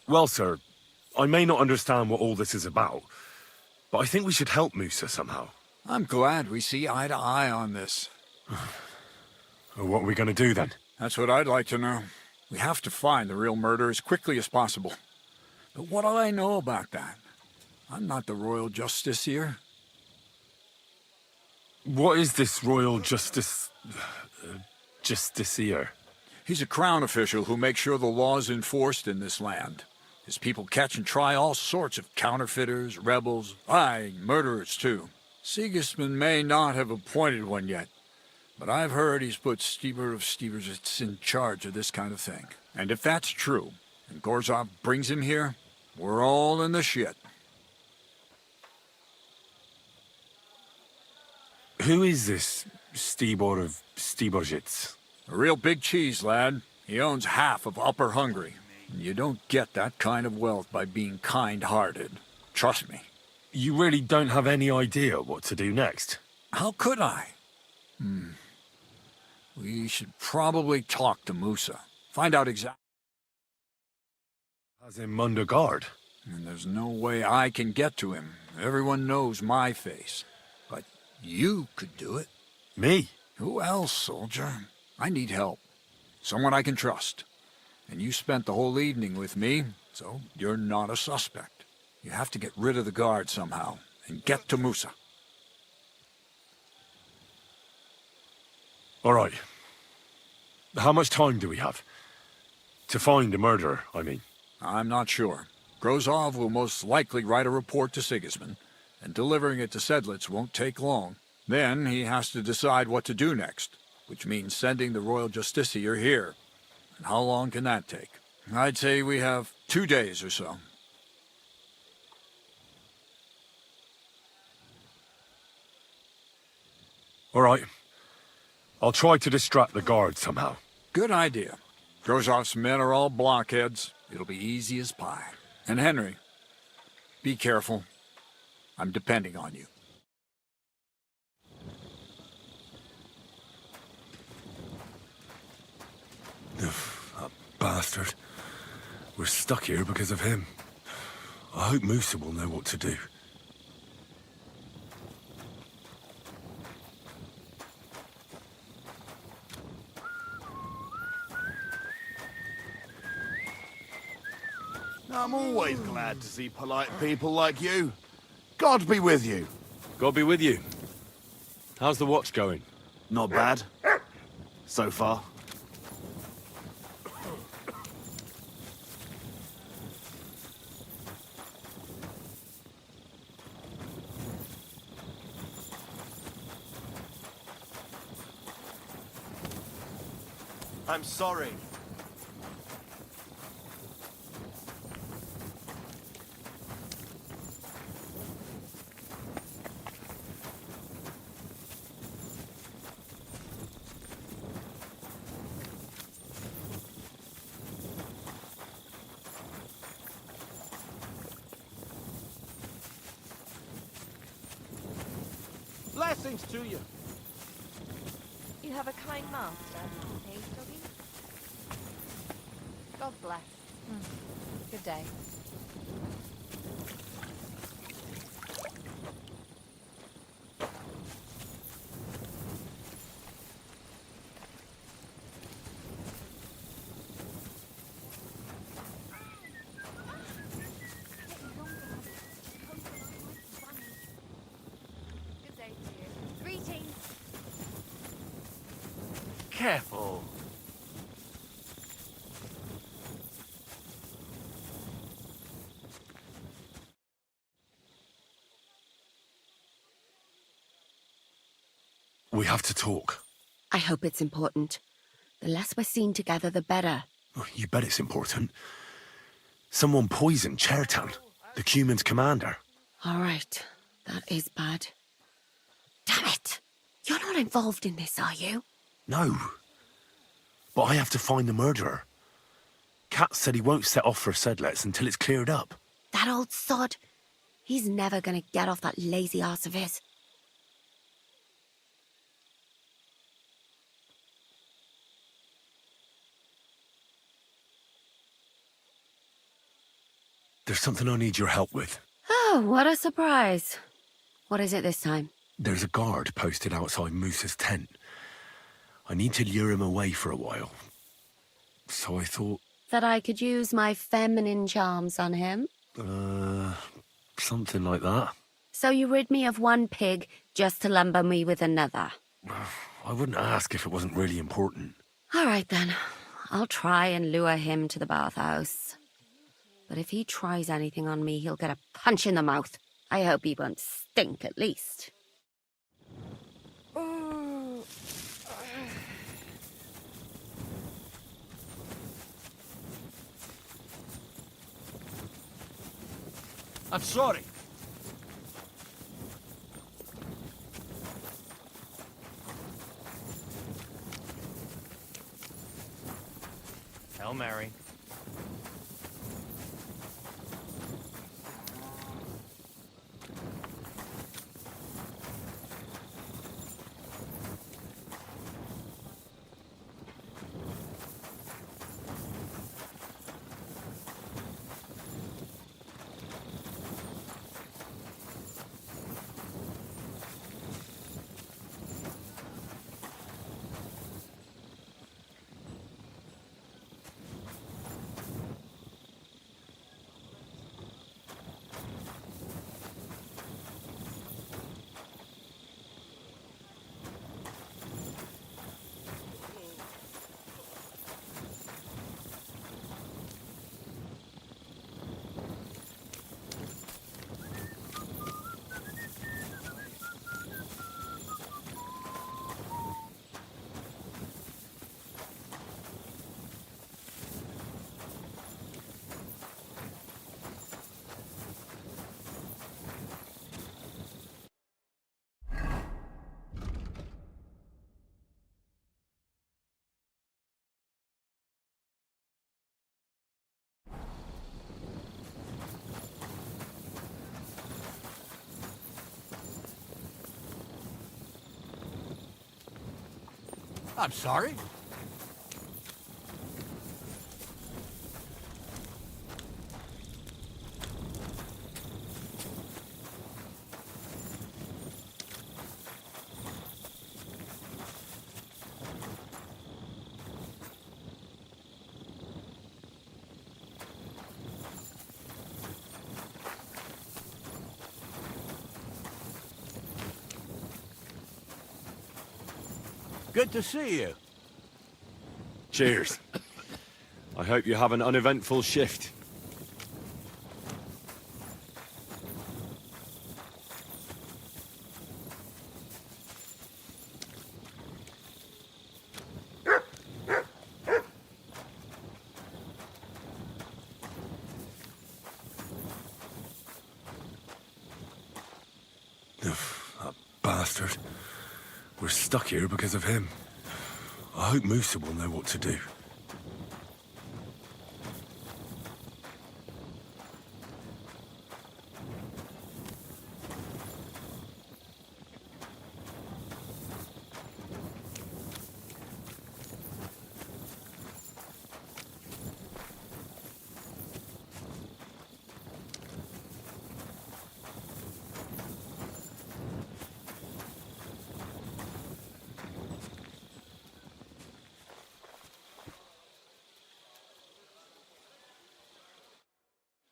Well, sir, I may not understand what all this is about, but I think we should help Musa somehow. I'm glad we see eye to eye on this. Well, what are we going to do then? That's what I'd like to know. We have to find the real murderer as quickly as possible. But what do I know about that? I'm not the royal justiciar. What is this royal justiciar? He's a crown official who makes sure the law's enforced in this land. His people catch and try all sorts of counterfeiters, rebels, aye, murderers too. Sigismund may not have appointed one yet, but I've heard he's put Steber of Steversitz in charge of this kind of thing. And if that's true, and Gorzov brings him here, we're all in the shit. Who is this Stibor of Stebersitz? A real big cheese, lad. He owns half of Upper Hungary. You don't get that kind of wealth by being kind-hearted. Trust me. You really don't have any idea what to do next? How could I? We should probably talk to Musa. Find out exactly. Has him under guard. And there's no way I can get to him. Everyone knows my face. But you could do it. Me? Who else, soldier? I need help. Someone I can trust. And you spent the whole evening with me, so you're not a suspect. You have to get rid of the guard somehow, and get to Musa. All right. How much time do we have? To find the murderer, I mean. I'm not sure. Grozov will most likely write a report to Sigismund, and delivering it to Sedlitz won't take long. Then he has to decide what to do next, which means sending the royal justiciar here. And how long can that take? I'd say we have 2 days or so. All right. I'll try to distract the guard somehow. Good idea. Grozov's men are all blockheads. It'll be easy as pie. And Henry, be careful. I'm depending on you. That bastard. We're stuck here because of him. I hope Musa will know what to do. I'm always glad to see polite people like you. God be with you. God be with you. How's the watch going? Not bad. So far. I'm sorry. Blessings to you. You have a kind master, eh, Doggy? God bless. Good day. Careful. We have to talk. I hope it's important. The less we're seen together, the better. You bet it's important. Someone poisoned Chertan, the Cuman's commander. All right. That is bad. Damn it! You're not involved in this, are you? No. But I have to find the murderer. Kat said he won't set off for Sedlets until it's cleared up. That old sod. He's never gonna get off that lazy arse of his. There's something I need your help with. Oh, what a surprise. What is it this time? There's a guard posted outside Musa's tent. I need to lure him away for a while. So I thought... That I could use my feminine charms on him? Something like that. So you rid me of one pig just to lumber me with another? I wouldn't ask if it wasn't really important. All right then. I'll try and lure him to the bathhouse. But if he tries anything on me, he'll get a punch in the mouth. I hope he won't stink, at least. I'm sorry. Hail Mary. I'm sorry. Good to see you. Cheers. I hope you have an uneventful shift. That bastard. We're stuck here because of him. I hope Musa will know what to do.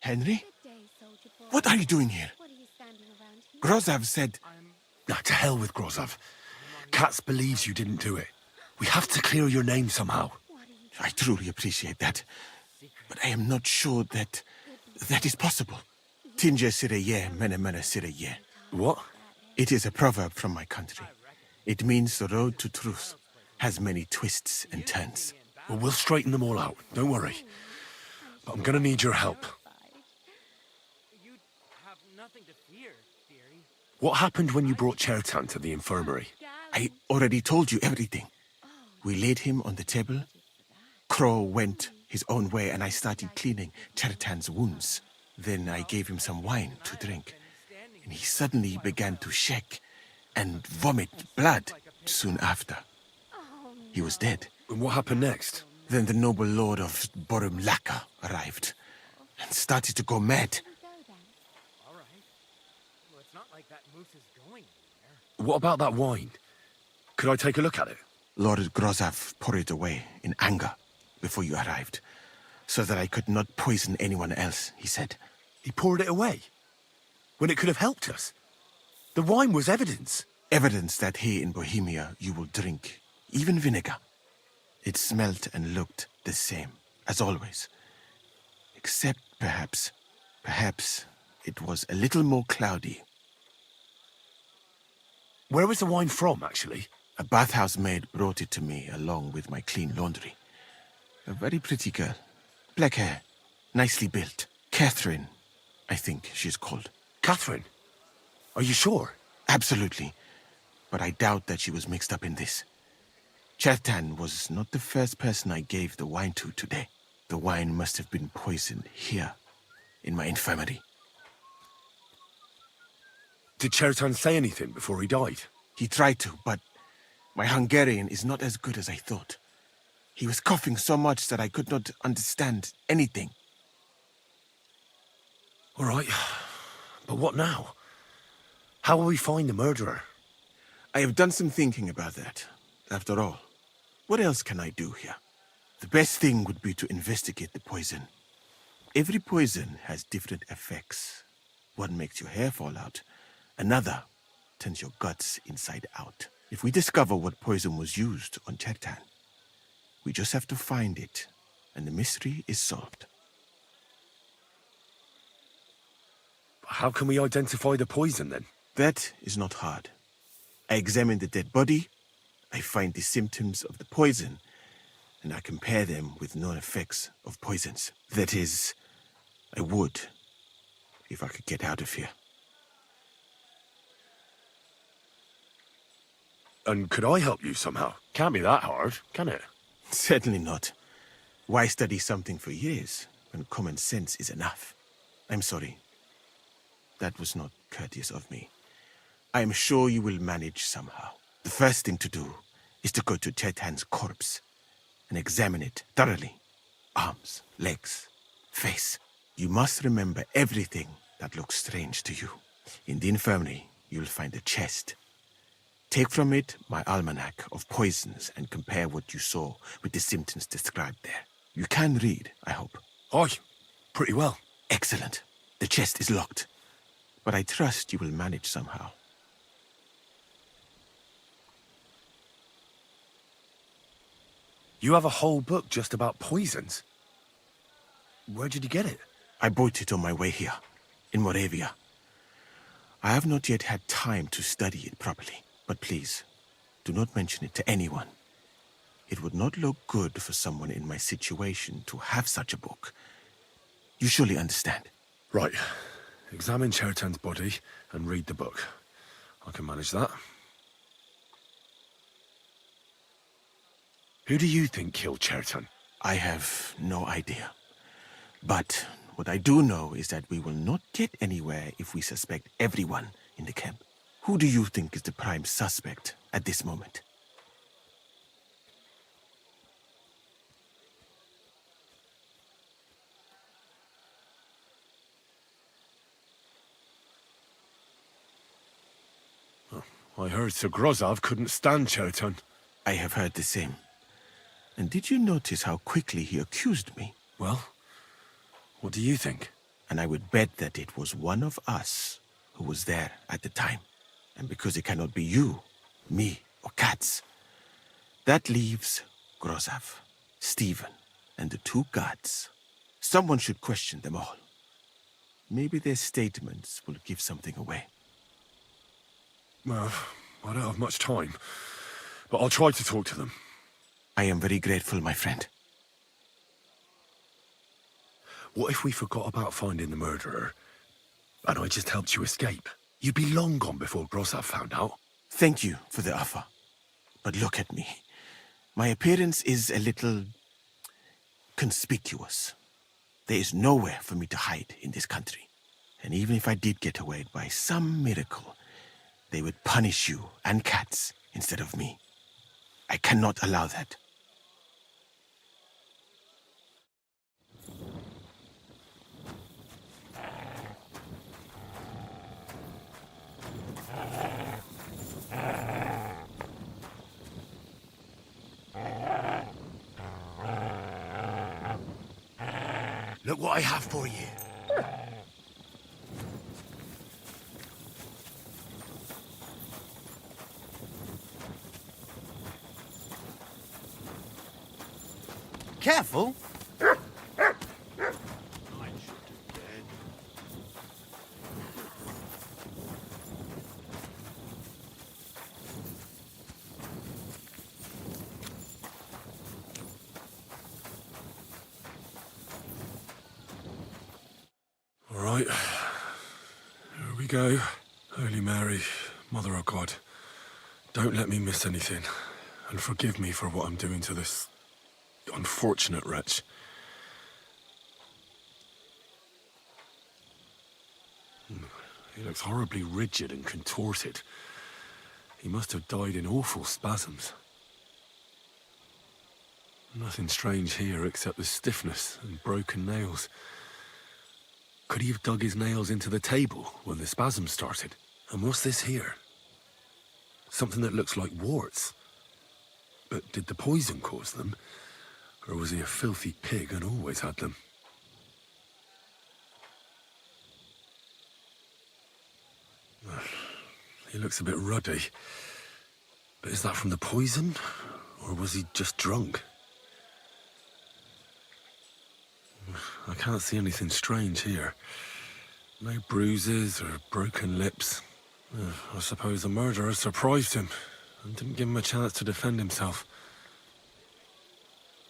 Henry? What are you doing here? Grozov said... Nah, to hell with Grozov. Katz believes you didn't do it. We have to clear your name somehow. I truly appreciate that. But I am not sure that is possible. Tinge sireye, mene mene sireye. What? It is a proverb from my country. It means the road to truth has many twists and turns. Well, we'll straighten them all out. Don't worry. But I'm gonna need your help. You have nothing to fear, dearie. What happened when you brought Chertan to the infirmary? I already told you everything. We laid him on the table. Crow went his own way and I started cleaning Chertan's wounds. Then I gave him some wine to drink. And he suddenly began to shake and vomit blood soon after. He was dead. And what happened next? Then the noble lord of Borumlaka arrived and started to go mad. All right. Well, it's not like that moose is going anywhere. What about that wine? Could I take a look at it? Lord Grozav poured it away in anger before you arrived, so that I could not poison anyone else, he said. He poured it away? When it could have helped us? The wine was evidence. Evidence that here in Bohemia you will drink, even vinegar. It smelt and looked the same, as always. Except perhaps it was a little more cloudy. Where was the wine from, actually? A bathhouse maid brought it to me along with my clean laundry. A very pretty girl. Black hair, nicely built. Catherine, I think she's called. Catherine? Are you sure? Absolutely. But I doubt that she was mixed up in this. Chertan was not the first person I gave the wine to today. The wine must have been poisoned here, in my infirmary. Did Cheriton say anything before he died? He tried to, but my Hungarian is not as good as I thought. He was coughing so much that I could not understand anything. All right, but what now? How will we find the murderer? I have done some thinking about that. After all, what else can I do here? The best thing would be to investigate the poison. Every poison has different effects. One makes your hair fall out. Another turns your guts inside out. If we discover what poison was used on Chertan, we just have to find it, and the mystery is solved. How can we identify the poison, then? That is not hard. I examine the dead body, I find the symptoms of the poison, and I compare them with known effects of poisons. That is, I would, if I could get out of here. And could I help you somehow? Can't be that hard, can it? Certainly not. Why study something for years when common sense is enough? I'm sorry. That was not courteous of me. I am sure you will manage somehow. The first thing to do is to go to Chertan's corpse and examine it thoroughly. Arms, legs, face. You must remember everything that looks strange to you. In the infirmary, you'll find a chest. Take from it my almanac of poisons and compare what you saw with the symptoms described there. You can read, I hope. Aye, pretty well. Excellent. The chest is locked, but I trust you will manage somehow. You have a whole book just about poisons. Where did you get it? I bought it on my way here, in Moravia. I have not yet had time to study it properly, but please, do not mention it to anyone. It would not look good for someone in my situation to have such a book. You surely understand. Right. Examine Cheriton's body and read the book. I can manage that. Who do you think killed Cheriton? I have no idea. But what I do know is that we will not get anywhere if we suspect everyone in the camp. Who do you think is the prime suspect at this moment? I heard Sir Grozov couldn't stand Cheriton. I have heard the same. And did you notice how quickly he accused me? Well, what do you think? And I would bet that it was one of us who was there at the time. And because it cannot be you, me, or Katz, That leaves Grozav, Stephen, and the two guards. Someone should question them all. Maybe their statements will give something away. Well, I don't have much time, but I'll try to talk to them. I am very grateful, my friend. What if we forgot about finding the murderer, and I just helped you escape? You'd be long gone before Grozav found out. Thank you for the offer. But look at me. My appearance is a little conspicuous. There is nowhere for me to hide in this country. And even if I did get away by some miracle, they would punish you and cats instead of me. I cannot allow that. Look what I have for you. Careful. All right. Here we go. Holy Mary, Mother of God, don't let me miss anything, and forgive me for what I'm doing to this unfortunate wretch. He looks horribly rigid and contorted. He must have died in awful spasms. Nothing strange here except the stiffness and broken nails. Could he have dug his nails into the table when the spasms started? And what's this here? Something that looks like warts. But did the poison cause them? Or was he a filthy pig and always had them? He looks a bit ruddy. But is that from the poison? Or was he just drunk? I can't see anything strange here. No bruises or broken lips. I suppose the murderer surprised him and didn't give him a chance to defend himself.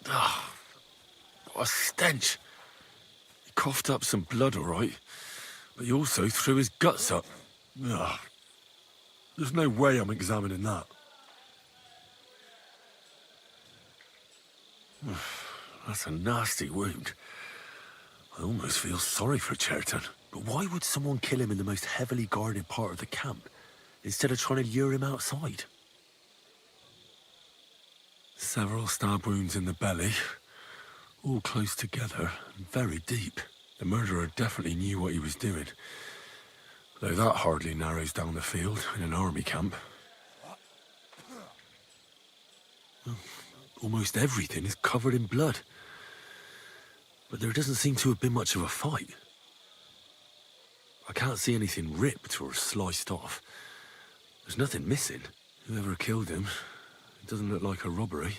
Ah, what a stench. He coughed up some blood, all right, but he also threw his guts up. Ugh. There's no way I'm examining that. That's a nasty wound. I almost feel sorry for Cheriton. But why would someone kill him in the most heavily guarded part of the camp, instead of trying to lure him outside? Several stab wounds in the belly, all close together and very deep. The murderer definitely knew what he was doing. Though that hardly narrows down the field in an army camp. Almost everything is covered in blood. But there doesn't seem to have been much of a fight. I can't see anything ripped or sliced off. There's nothing missing. Whoever killed him, it doesn't look like a robbery.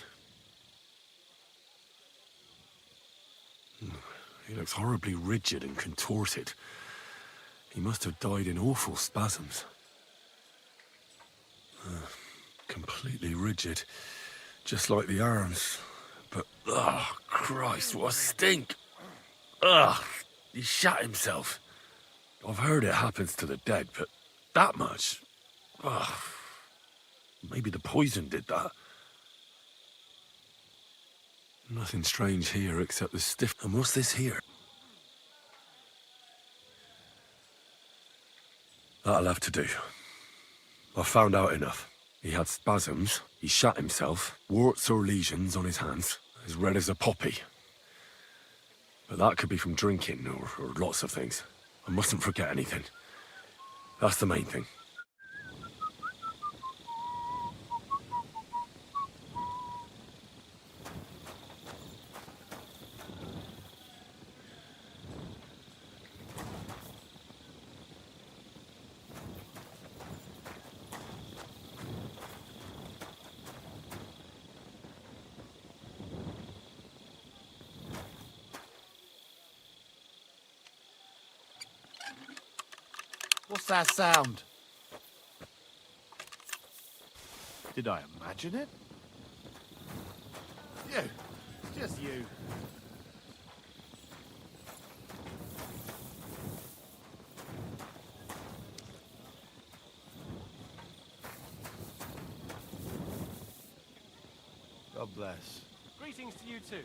He looks horribly rigid and contorted. He must have died in awful spasms. Completely rigid, just like the arms. But, oh, Christ, what a stink! Ugh, he shot himself. I've heard it happens to the dead, but that much? Ugh. Maybe the poison did that. Nothing strange here except the stiff... And what's this here? That'll have to do. I've found out enough. He had spasms, he shot himself, warts or lesions on his hands, as red as a poppy. But that could be from drinking, or lots of things. I mustn't forget anything. That's the main thing. What's that sound? Did I imagine it? You. Just you. God bless. Greetings to you too.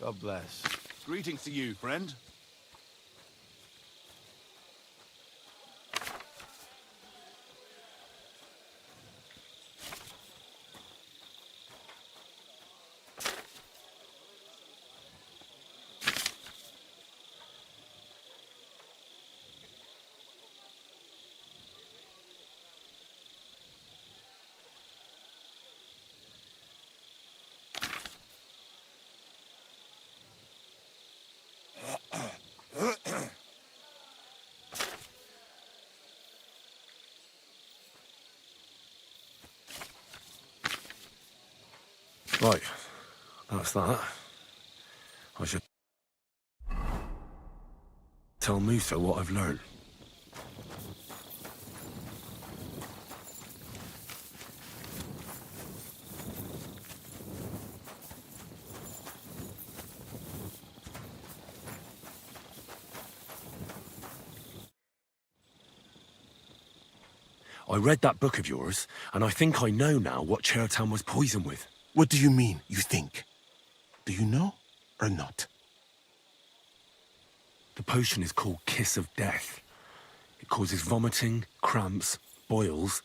God bless. Greetings to you, friend. Right, that's that. I should tell Musa what I've learned. I read that book of yours, and I think I know now what Chertan was poisoned with. What do you mean, you think? Do you know or not? The potion is called Kiss of Death. It causes vomiting, cramps, boils,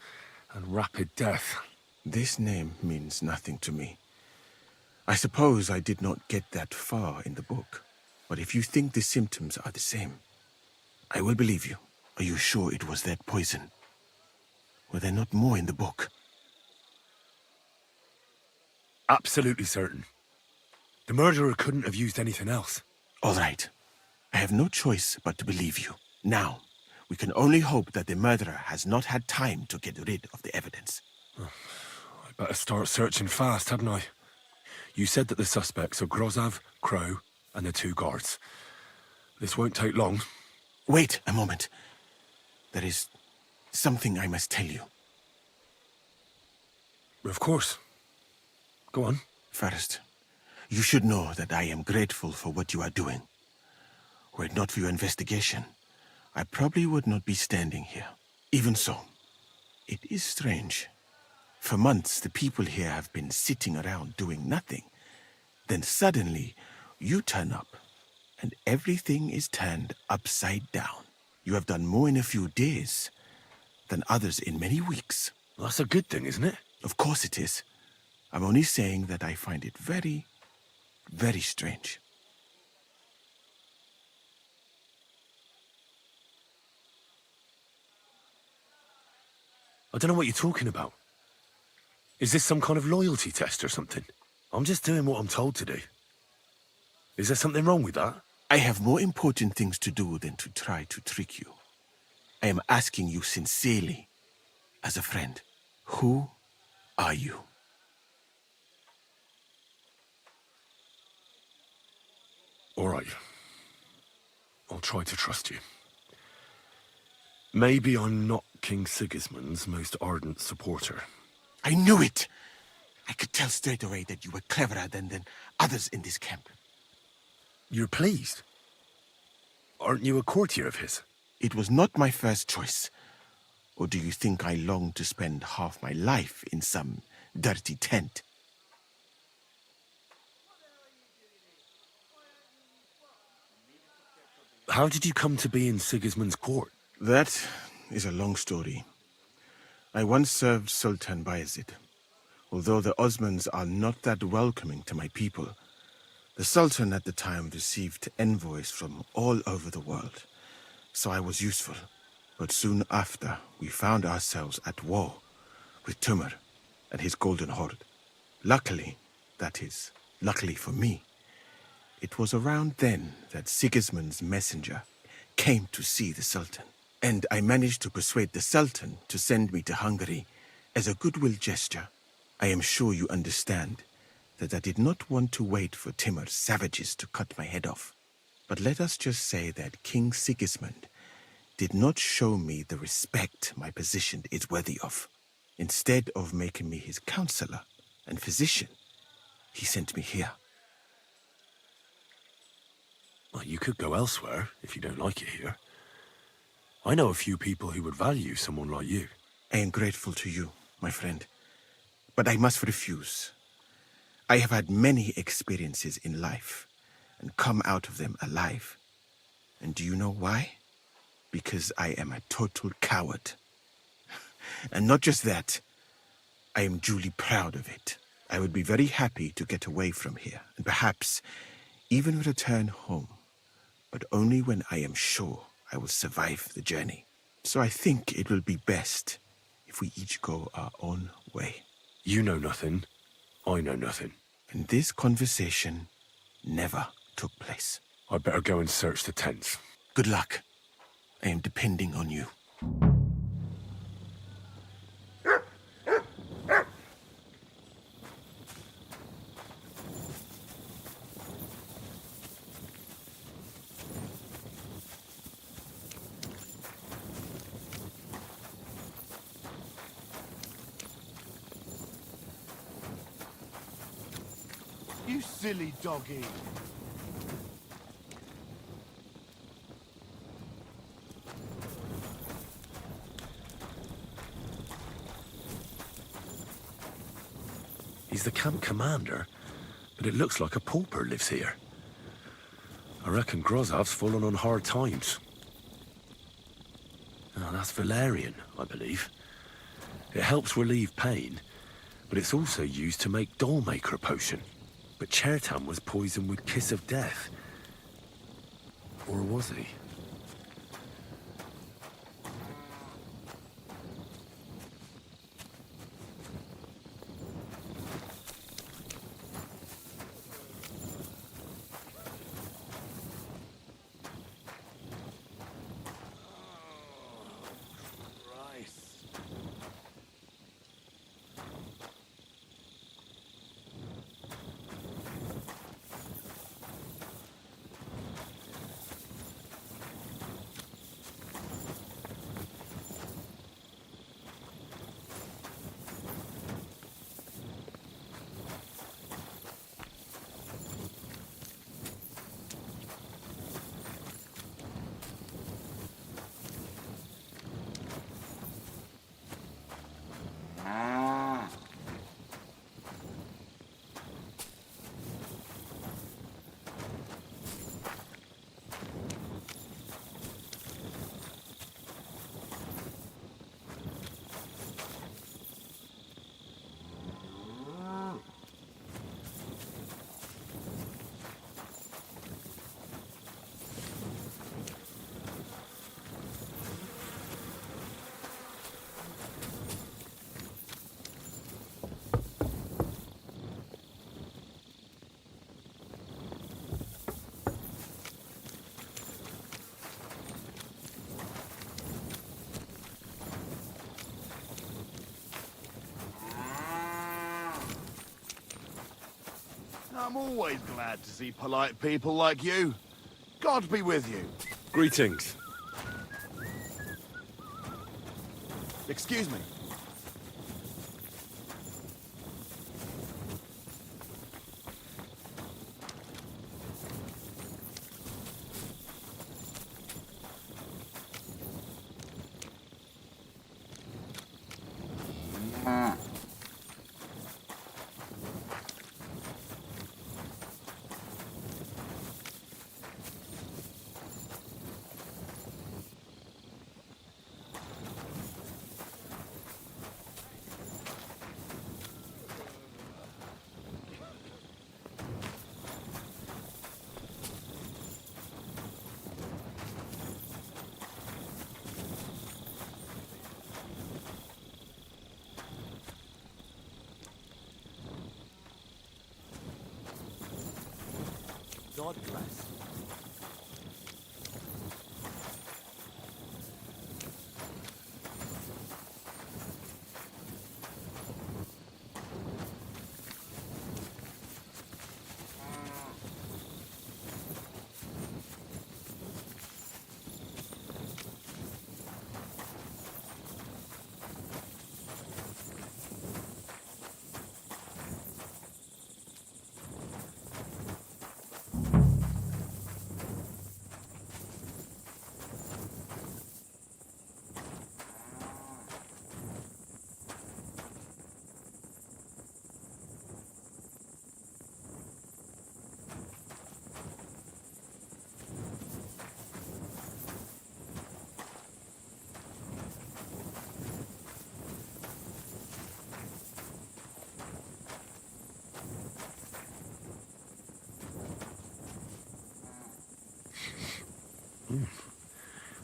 and rapid death. This name means nothing to me. I suppose I did not get that far in the book. But if you think the symptoms are the same, I will believe you. Are you sure it was that poison? Were there not more in the book? Absolutely certain. The murderer couldn't have used anything else. All right. I have no choice but to believe you. Now, we can only hope that the murderer has not had time to get rid of the evidence. I better start searching fast, hadn't I? You said that the suspects are Grozav, Crow, and the 2 guards. This won't take long. Wait a moment. There is something I must tell you. Of course. Go on. First, you should know that I am grateful for what you are doing. Were it not for your investigation, I probably would not be standing here. Even so, it is strange. For months, the people here have been sitting around doing nothing. Then suddenly, you turn up, and everything is turned upside down. You have done more in a few days than others in many weeks. Well, that's a good thing, isn't it? Of course it is. I'm only saying that I find it very, very strange. I don't know what you're talking about. Is this some kind of loyalty test or something? I'm just doing what I'm told to do. Is there something wrong with that? I have more important things to do than to try to trick you. I am asking you sincerely, as a friend. Who are you? All right. I'll try to trust you. Maybe I'm not King Sigismund's most ardent supporter. I knew it! I could tell straight away that you were cleverer than others in this camp. You're pleased? Aren't you a courtier of his? It was not my first choice. Or do you think I long to spend half my life in some dirty tent? How did you come to be in Sigismund's court? That is a long story. I once served Sultan Bayezid. Although the Osmans are not that welcoming to my people, the Sultan at the time received envoys from all over the world, so I was useful. But soon after, we found ourselves at war with Timur and his Golden Horde. Luckily, that is, luckily for me, it was around then that Sigismund's messenger came to see the Sultan. And I managed to persuade the Sultan to send me to Hungary as a goodwill gesture. I am sure you understand that I did not want to wait for Timur's savages to cut my head off. But let us just say that King Sigismund did not show me the respect my position is worthy of. Instead of making me his counselor and physician, he sent me here. Well, you could go elsewhere if you don't like it here. I know a few people who would value someone like you. I am grateful to you, my friend. But I must refuse. I have had many experiences in life and come out of them alive. And do you know why? Because I am a total coward. And not just that, I am duly proud of it. I would be very happy to get away from here and perhaps even return home, but only when I am sure I will survive the journey. So I think it will be best if we each go our own way. You know nothing. I know nothing. And this conversation never took place. I'd better go and search the tents. Good luck. I am depending on you. You silly doggy. He's the camp commander, but it looks like a pauper lives here. I reckon Grozov's fallen on hard times. Oh, that's valerian, I believe. It helps relieve pain, but it's also used to make dollmaker potion. But Chertan was poisoned with Kiss of Death. Or was he? I'm always glad to see polite people like you. God be with you. Greetings. Excuse me. God bless.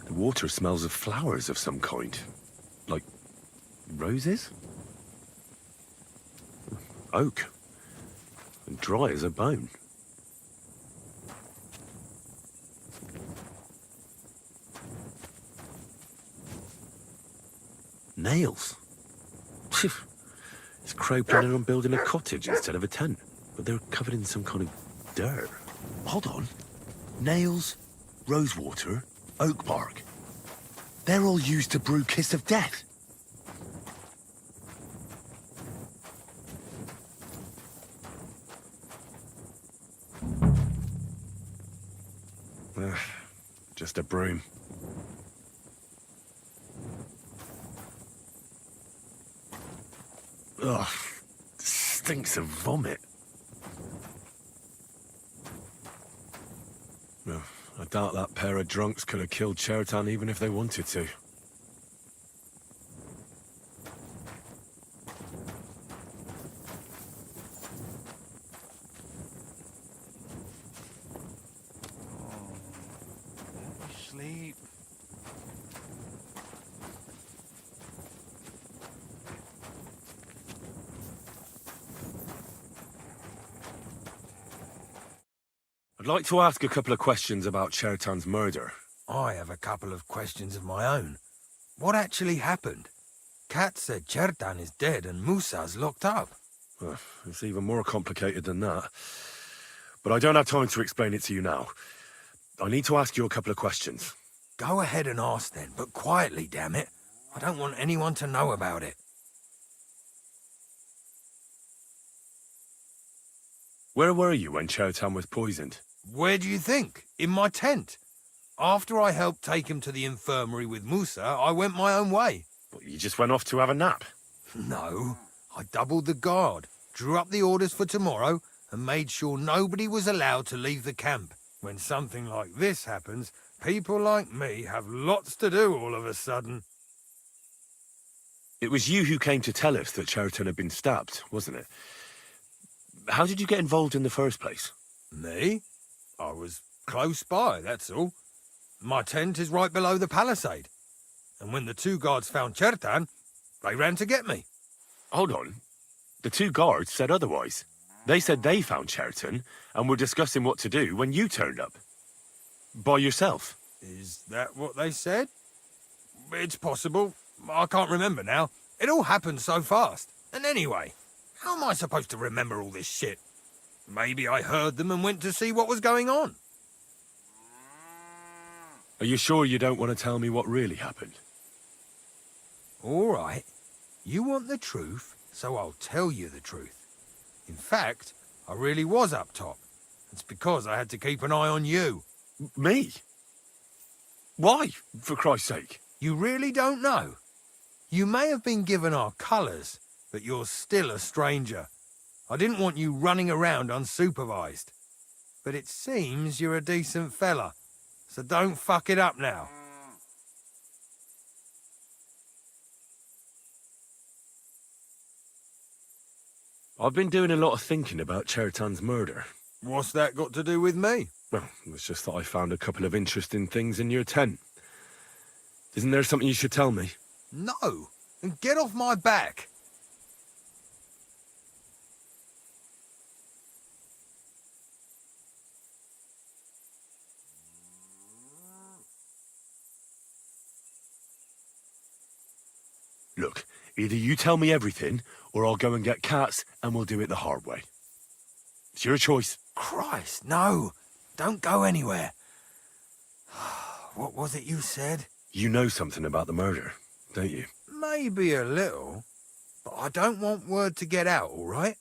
The water smells of flowers of some kind. Like roses? Oak. And dry as a bone. Nails. It's Crow planning on building a cottage instead of a tent, but they're covered in some kind of dirt. Hold on. Nails, rosewater, oak bark. They're all used to brew Kiss of Death. Just a broom. Ugh, stinks of vomit. No, I doubt that pair of drunks could have killed Cheriton even if they wanted to. Sleep. I'd like to ask a couple of questions about Cheriton's murder. I have a couple of questions of my own. What actually happened? Kat said Chertan is dead and Musa's locked up. Well, it's even more complicated than that. But I don't have time to explain it to you now. I need to ask you a couple of questions. Go ahead and ask then, but quietly, damn it. I don't want anyone to know about it. Where were you when Cheriton was poisoned? Where do you think? In my tent. After I helped take him to the infirmary with Musa, I went my own way. But you just went off to have a nap? No. I doubled the guard, drew up the orders for tomorrow, and made sure nobody was allowed to leave the camp. When something like this happens, people like me have lots to do all of a sudden. It was you who came to tell us that Cheriton had been stabbed, wasn't it? How did you get involved in the first place? Me? I was close by, that's all. My tent is right below the palisade. And when the two guards found Chertan, they ran to get me. Hold on. The two guards said otherwise. They said they found Cheriton and were discussing what to do when you turned up. By yourself. Is that what they said? It's possible. I can't remember now. It all happened so fast. And anyway, how am I supposed to remember all this shit? Maybe I heard them and went to see what was going on. Are you sure you don't want to tell me what really happened? All right. You want the truth, so I'll tell you the truth. In fact, I really was up top. It's because I had to keep an eye on you. Me? Why, for Christ's sake? You really don't know? You may have been given our colours, but you're still a stranger. I didn't want you running around unsupervised. But it seems you're a decent fella, so don't fuck it up now. I've been doing a lot of thinking about Cheriton's murder. What's that got to do with me? Well, it's just that I found a couple of interesting things in your tent. Isn't there something you should tell me? No, and get off my back. Look, either you tell me everything, or I'll go and get cats, and we'll do it the hard way. It's your choice. Christ, no. Don't go anywhere. What was it you said? You know something about the murder, don't you? Maybe a little, but I don't want word to get out, all right?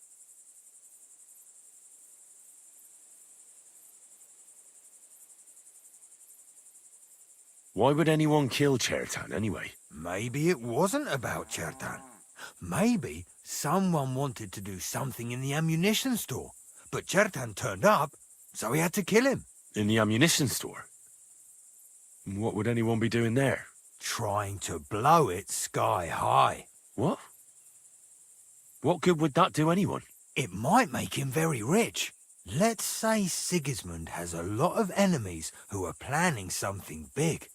Why would anyone kill Cheriton, anyway? Maybe it wasn't about Chertan. Maybe someone wanted to do something in the ammunition store, but Chertan turned up, so he had to kill him. In the ammunition store? What would anyone be doing there? Trying to blow it sky high. What? What good would that do anyone? It might make him very rich. Let's say Sigismund has a lot of enemies who are planning something big.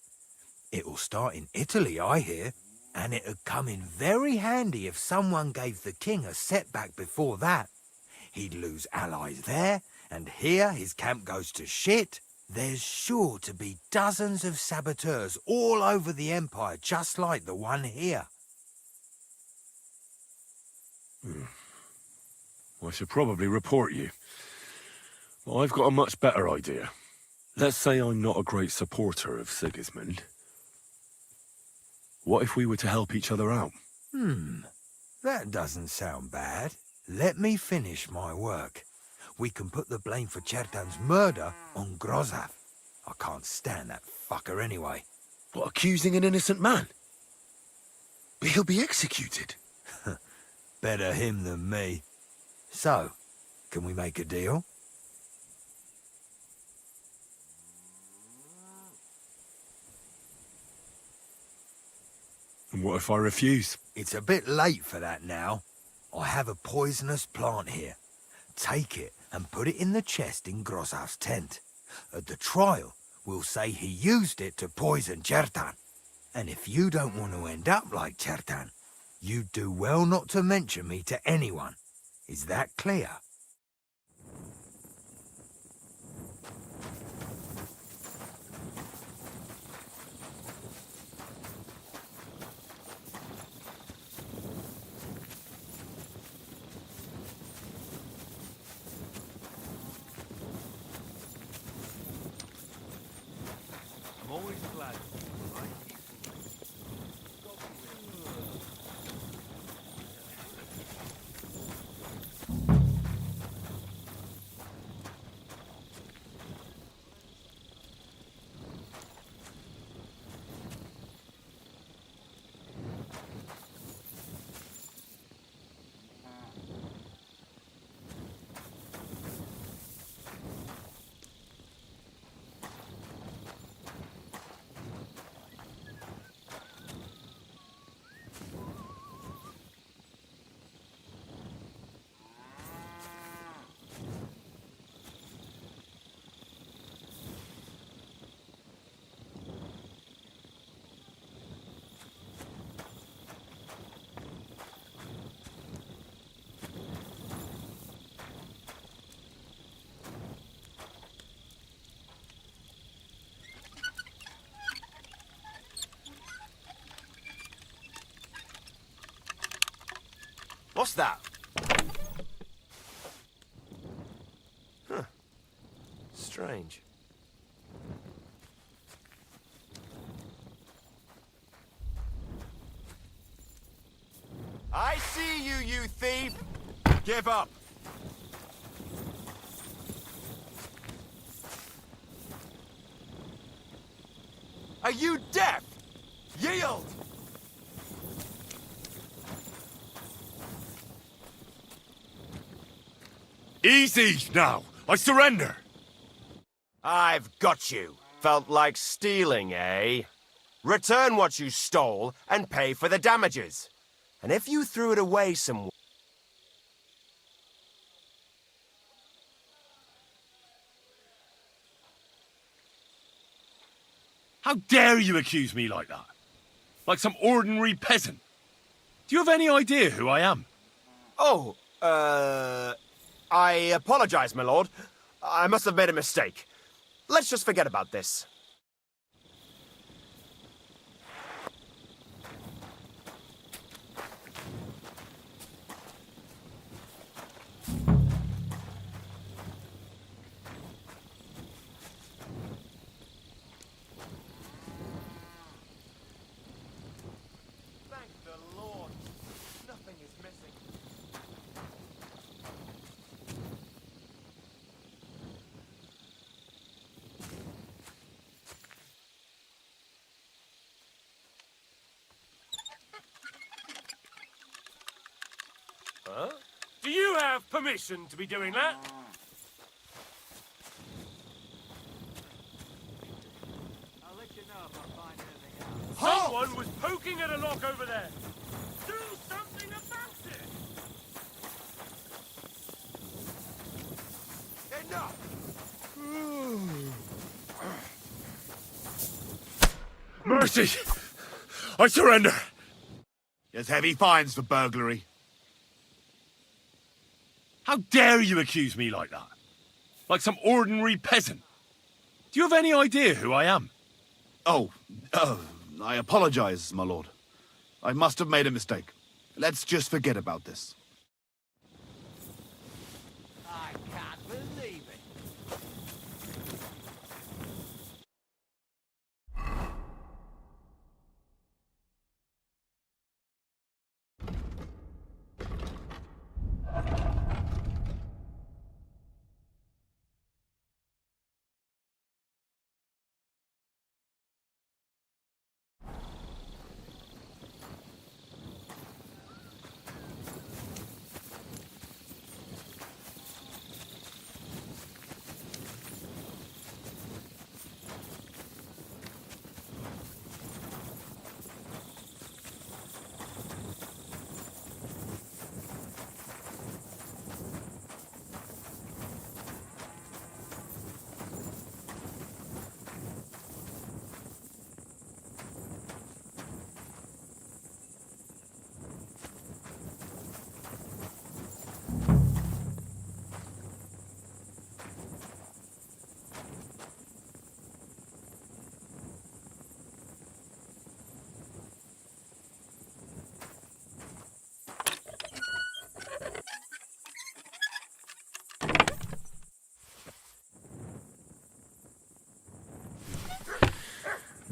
It'll start in Italy, I hear, and it'd come in very handy if someone gave the king a setback before that. He'd lose allies there, and here his camp goes to shit. There's sure to be dozens of saboteurs all over the Empire, just like the one here. I should probably report you. But I've got a much better idea. Let's say I'm not a great supporter of Sigismund. What if we were to help each other out? That doesn't sound bad. Let me finish my work. We can put the blame for Chertan's murder on Grozov. I can't stand that fucker anyway. What, accusing an innocent man? But he'll be executed. Better him than me. So, can we make a deal? And what if I refuse? It's a bit late for that now. I have a poisonous plant here. Take it and put it in the chest in Grozov's tent. At the trial, we'll say he used it to poison Chertan. And if you don't want to end up like Chertan, you'd do well not to mention me to anyone. Is that clear? I'm always glad. What's that? Huh. Strange. you thief! Give up! Are you deaf? Yield! Easy now! I surrender! I've got you. Felt like stealing, eh? Return what you stole and pay for the damages. And if you threw it away somewhere... How dare you accuse me like that? Like some ordinary peasant? Do you have any idea who I am? Oh, I apologize, my lord. I must have made a mistake. Let's just forget about this. Thank the Lord. Nothing is missing. Huh? Do you have permission to be doing that? I'll let you know if I find anything else. Someone was poking at a lock over there. Do something about it! Enough! Mercy! I surrender! There's heavy fines for burglary. How dare you accuse me like that? Like some ordinary peasant? Do you have any idea who I am? Oh, I apologize, my lord. I must have made a mistake. Let's just forget about this. I can't believe it.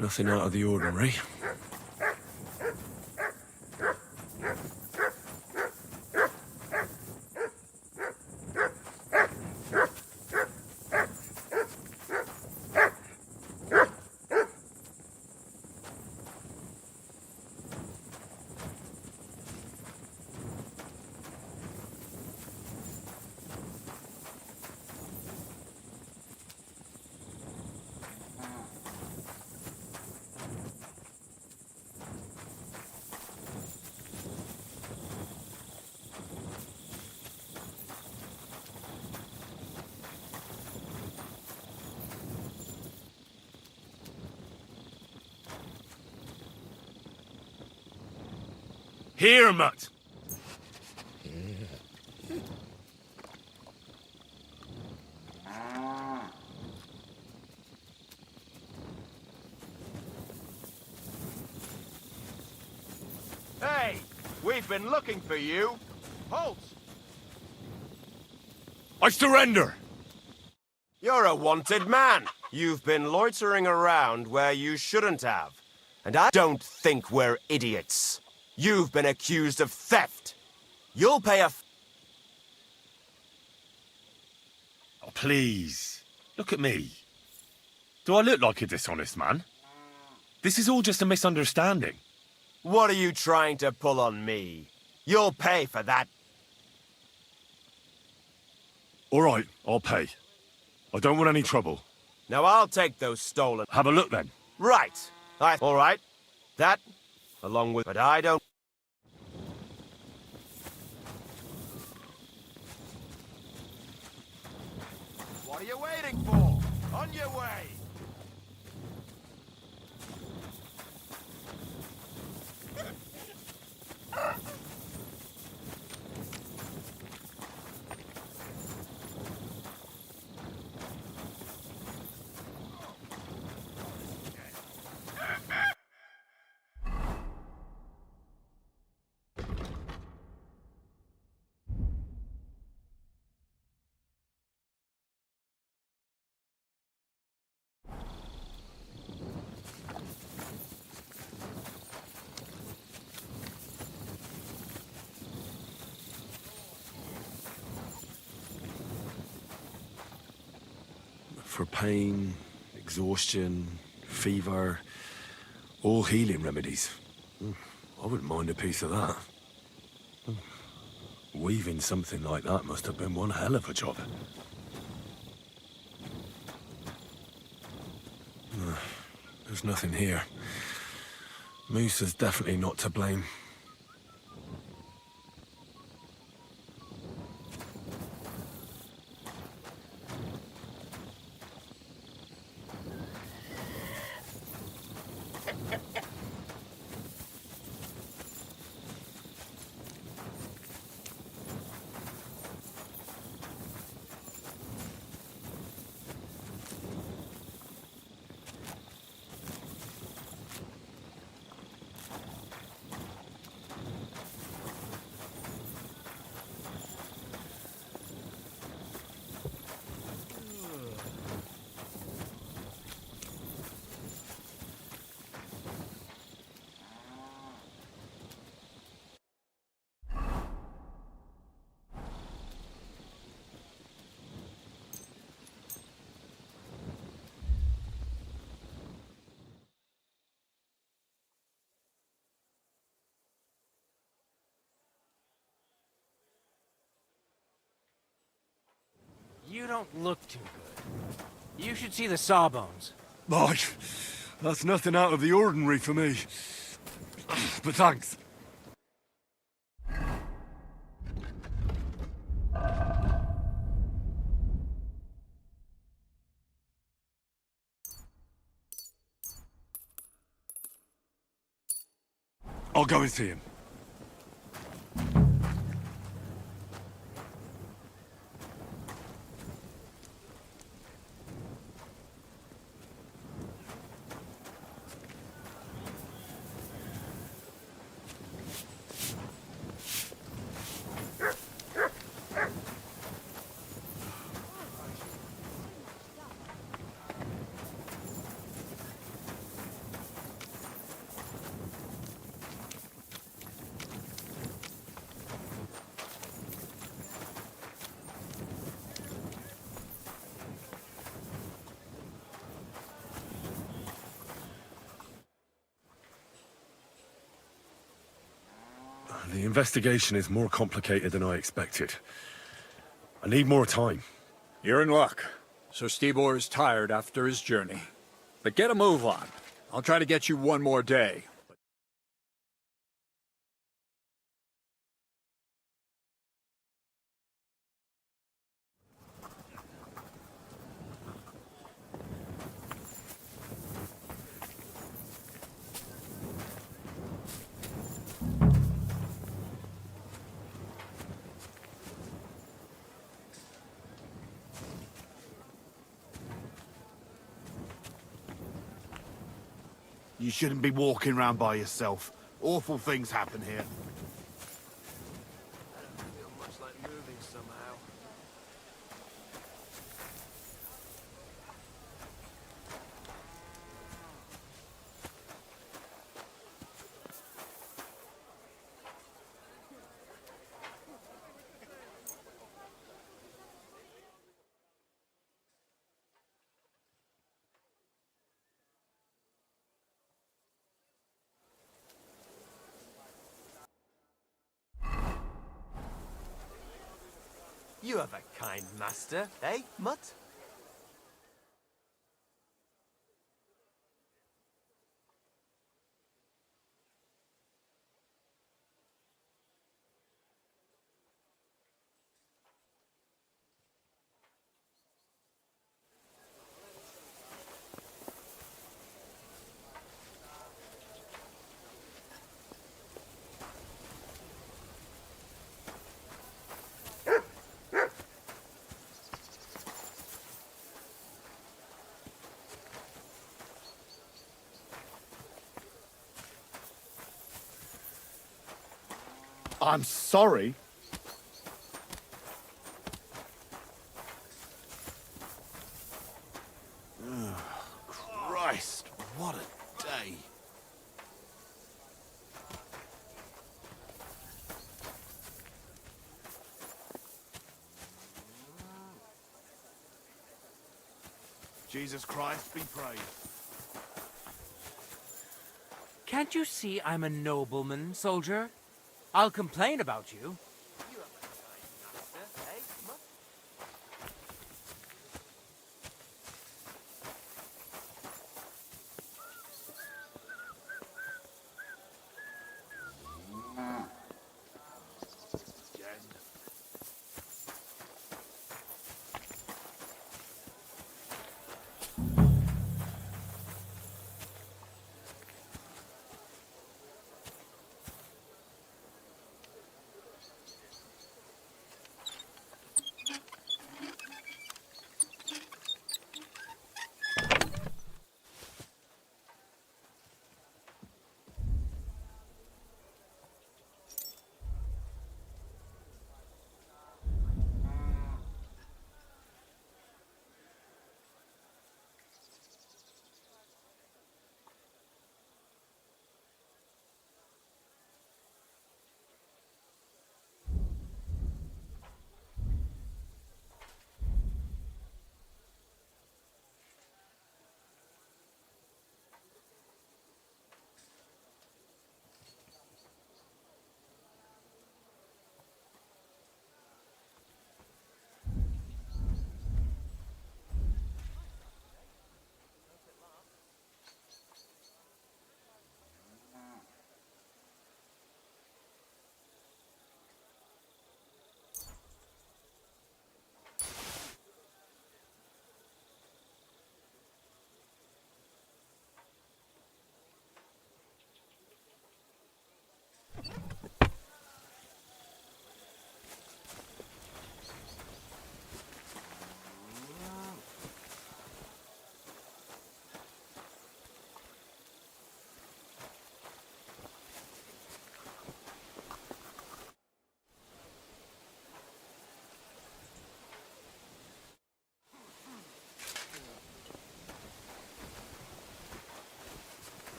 Nothing out of the ordinary. Here, Mutt. Hey, we've been looking for you. Halt! I surrender! You're a wanted man. You've been loitering around where you shouldn't have. And I don't think we're idiots. You've been accused of theft. You'll pay a... Oh, please. Look at me. Do I look like a dishonest man? This is all just a misunderstanding. What are you trying to pull on me? You'll pay for that. All right, I'll pay. I don't want any trouble. Now I'll take those stolen... Have a look then. Right. All right. That, along with... But I don't... What are you waiting for? On your way! For pain, exhaustion, fever, all healing remedies. I wouldn't mind a piece of that. Weaving something like that must have been one hell of a job. There's nothing here. Musa's definitely not to blame. You don't look too good. You should see the sawbones. Boy, that's nothing out of the ordinary for me. But thanks. I'll go and see him. The investigation is more complicated than I expected. I need more time. You're in luck. Sir Stibor is tired after his journey. But get a move on. I'll try to get you one more day. You shouldn't be walking around by yourself. Awful things happen here. I don't feel much like moving somehow. You have a kind master, eh, Mutt? I'm sorry. Christ, what a day. Jesus Christ be praised. Can't you see I'm a nobleman, soldier? I'll complain about you.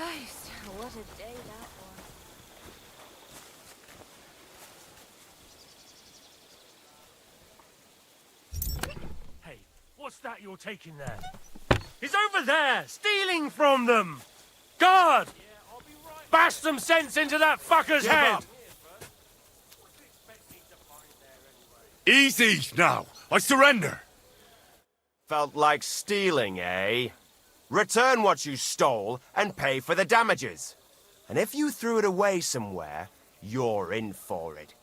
Christ, what a day that was. Hey, what's that you're taking there? He's over there, stealing from them! Guard! Bash some sense into that fucker's Give head! up. Easy now. I surrender. Felt like stealing, eh? Return what you stole and pay for the damages. And if you threw it away somewhere, you're in for it.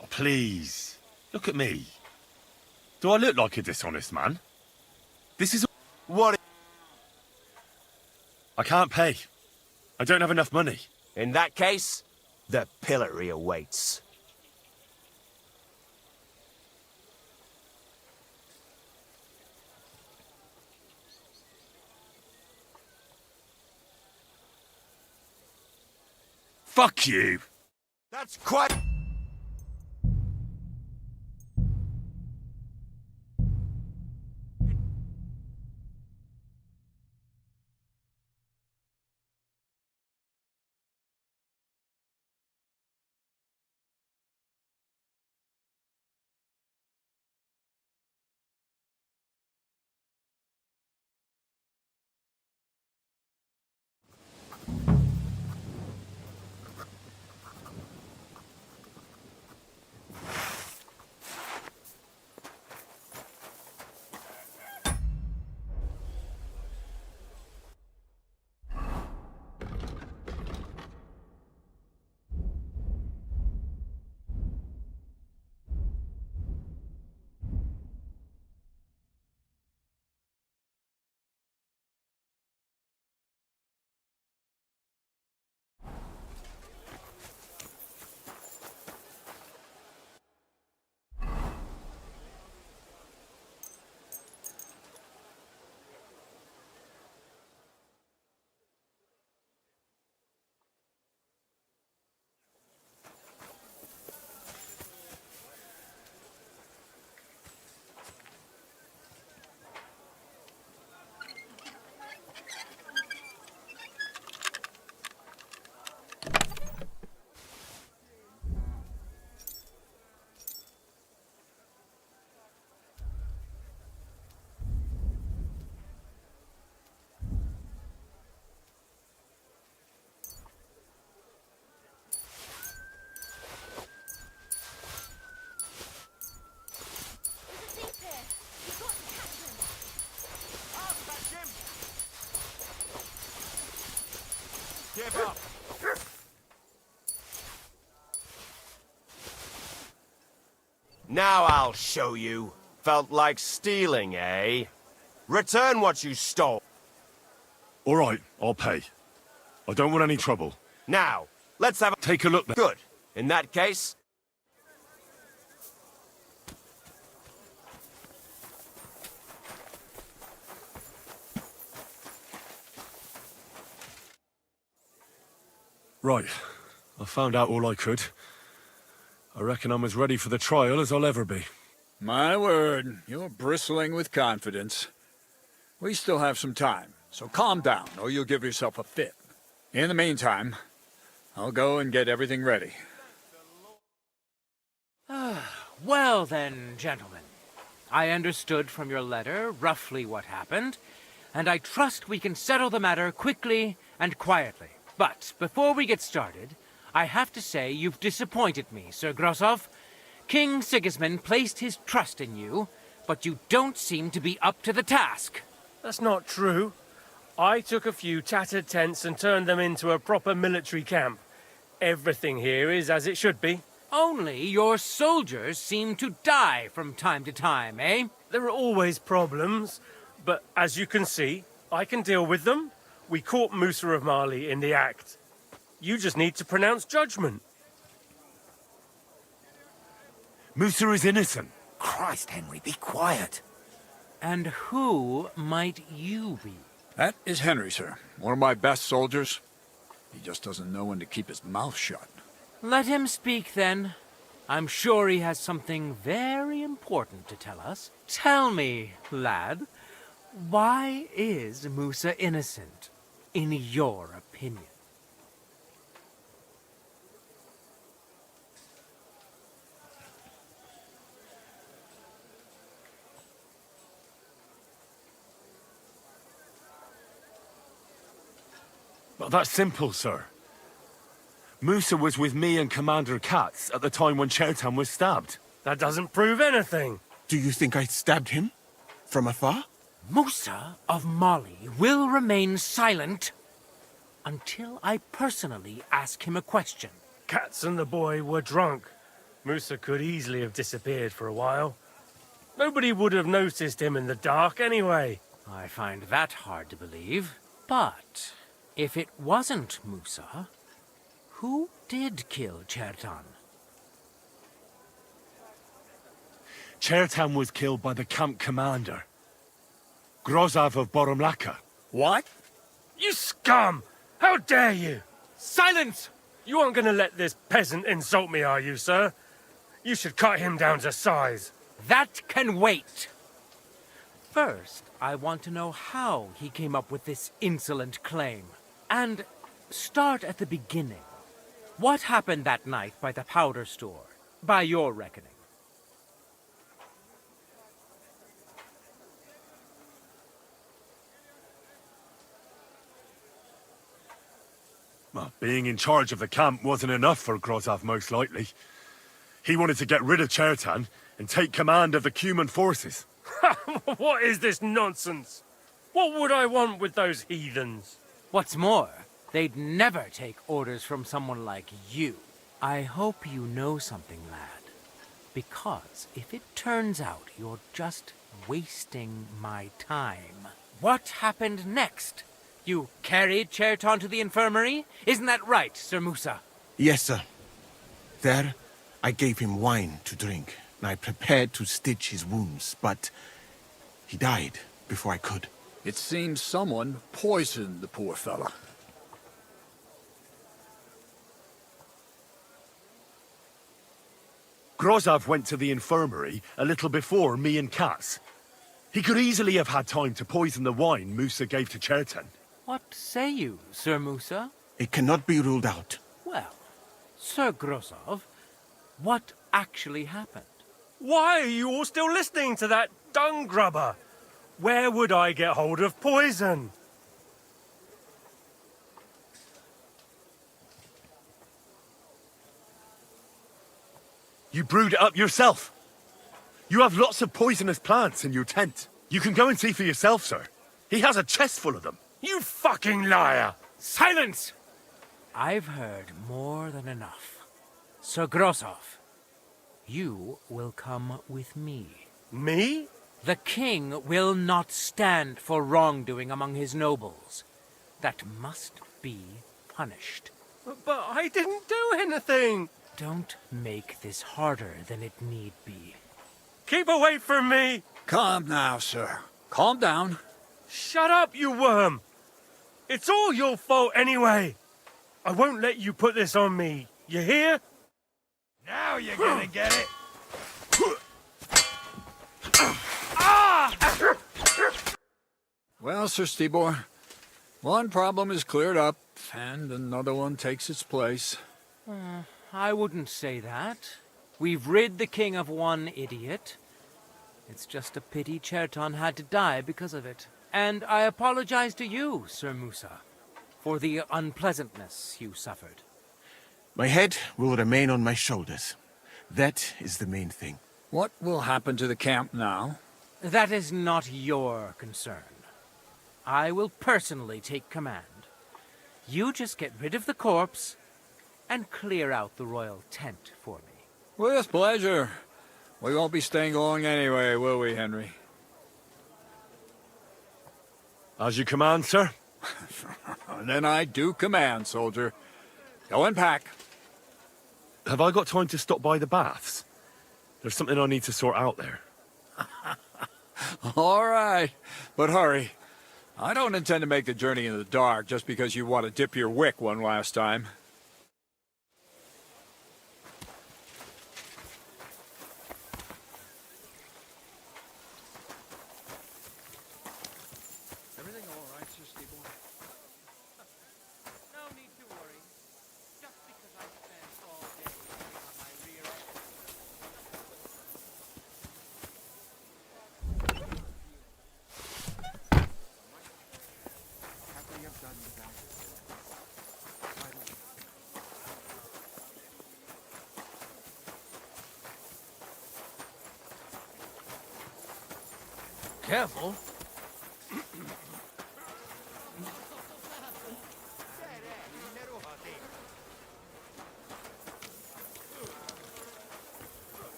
Oh, please. Look at me. Do I look like a dishonest man? This is... What? I can't pay. I don't have enough money. In that case, the pillory awaits. Fuck you! That's quite... Now I'll show you. Felt like stealing, eh? Return what you stole. All right, I'll pay. I don't want any trouble. Now, let's have a... Take a look then. Good. In that case... Right. I found out all I could. I reckon I'm as ready for the trial as I'll ever be. My word, you're bristling with confidence. We still have some time, so calm down, or you'll give yourself a fit. In the meantime, I'll go and get everything ready. Well then, gentlemen. I understood from your letter roughly what happened, and I trust we can settle the matter quickly and quietly. But before we get started, I have to say you've disappointed me, Sir Grosov. King Sigismund placed his trust in you, but you don't seem to be up to the task. That's not true. I took a few tattered tents and turned them into a proper military camp. Everything here is as it should be. Only your soldiers seem to die from time to time, eh? There are always problems, but as you can see, I can deal with them. We caught Musa of Mali in the act. You just need to pronounce judgment. Musa is innocent. Christ, Henry, be quiet. And who might you be? That is Henry, sir. One of my best soldiers. He just doesn't know when to keep his mouth shut. Let him speak, then. I'm sure he has something very important to tell us. Tell me, lad, why is Musa innocent, in your opinion? Well, that's simple, sir. Musa was with me and Commander Katz at the time when Chertan was stabbed. That doesn't prove anything. Do you think I stabbed him? From afar? Musa of Mali will remain silent until I personally ask him a question. Katz and the boy were drunk. Musa could easily have disappeared for a while. Nobody would have noticed him in the dark anyway. I find that hard to believe. But if it wasn't Musa, who did kill Chertan? Chertan was killed by the camp commander, Grozov of Boromlaka. What? You scum! How dare you! Silence! You aren't going to let this peasant insult me, are you, sir? You should cut him down to size. That can wait. First, I want to know how he came up with this insolent claim. And start at the beginning. What happened that night by the powder store, by your reckoning? Well, being in charge of the camp wasn't enough for Grozov, most likely. He wanted to get rid of Chertan and take command of the Cuman forces. What is this nonsense? What would I want with those heathens? What's more, they'd never take orders from someone like you. I hope you know something, lad. Because if it turns out you're just wasting my time, what happened next? You carried Cheriton to the infirmary? Isn't that right, Sir Musa? Yes, sir. There, I gave him wine to drink, and I prepared to stitch his wounds, but he died before I could. It seems someone poisoned the poor fella. Grozov went to the infirmary a little before me and Katz. He could easily have had time to poison the wine Musa gave to Chertan. What say you, Sir Musa? It cannot be ruled out. Well, Sir Grozov, what actually happened? Why are you all still listening to that dung grubber? Where would I get hold of poison? You brewed it up yourself. You have lots of poisonous plants in your tent. You can go and see for yourself, sir. He has a chest full of them. You fucking liar! Silence! I've heard more than enough. Sir Grozov, You will come with me. Me? The king will not stand for wrongdoing among his nobles. That must be punished. But I didn't do anything! Don't make this harder than it need be. Keep away from me! Calm now, sir. Calm down. Shut up, you worm! It's all your fault anyway! I won't let you put this on me, you hear? Now you're gonna get it! Well, Sir Stibor, one problem is cleared up, and another one takes its place. I wouldn't say that. We've rid the king of one idiot. It's just a pity Chertan had to die because of it. And I apologize to you, Sir Musa, for the unpleasantness you suffered. My head will remain on my shoulders. That is the main thing. What will happen to the camp now? That is not your concern. I will personally take command. You just get rid of the corpse and clear out the royal tent for me. With pleasure. We won't be staying long anyway, will we, Henry? As you command, sir. Then I do command, soldier. Go and pack. Have I got time to stop by the baths? There's something I need to sort out there. All right, but hurry. I don't intend to make the journey in the dark just because you want to dip your wick one last time. Everything all right, Sir Stibor? No need to worry. Just because I spent all day on my rear end. Happily have done without it. Careful.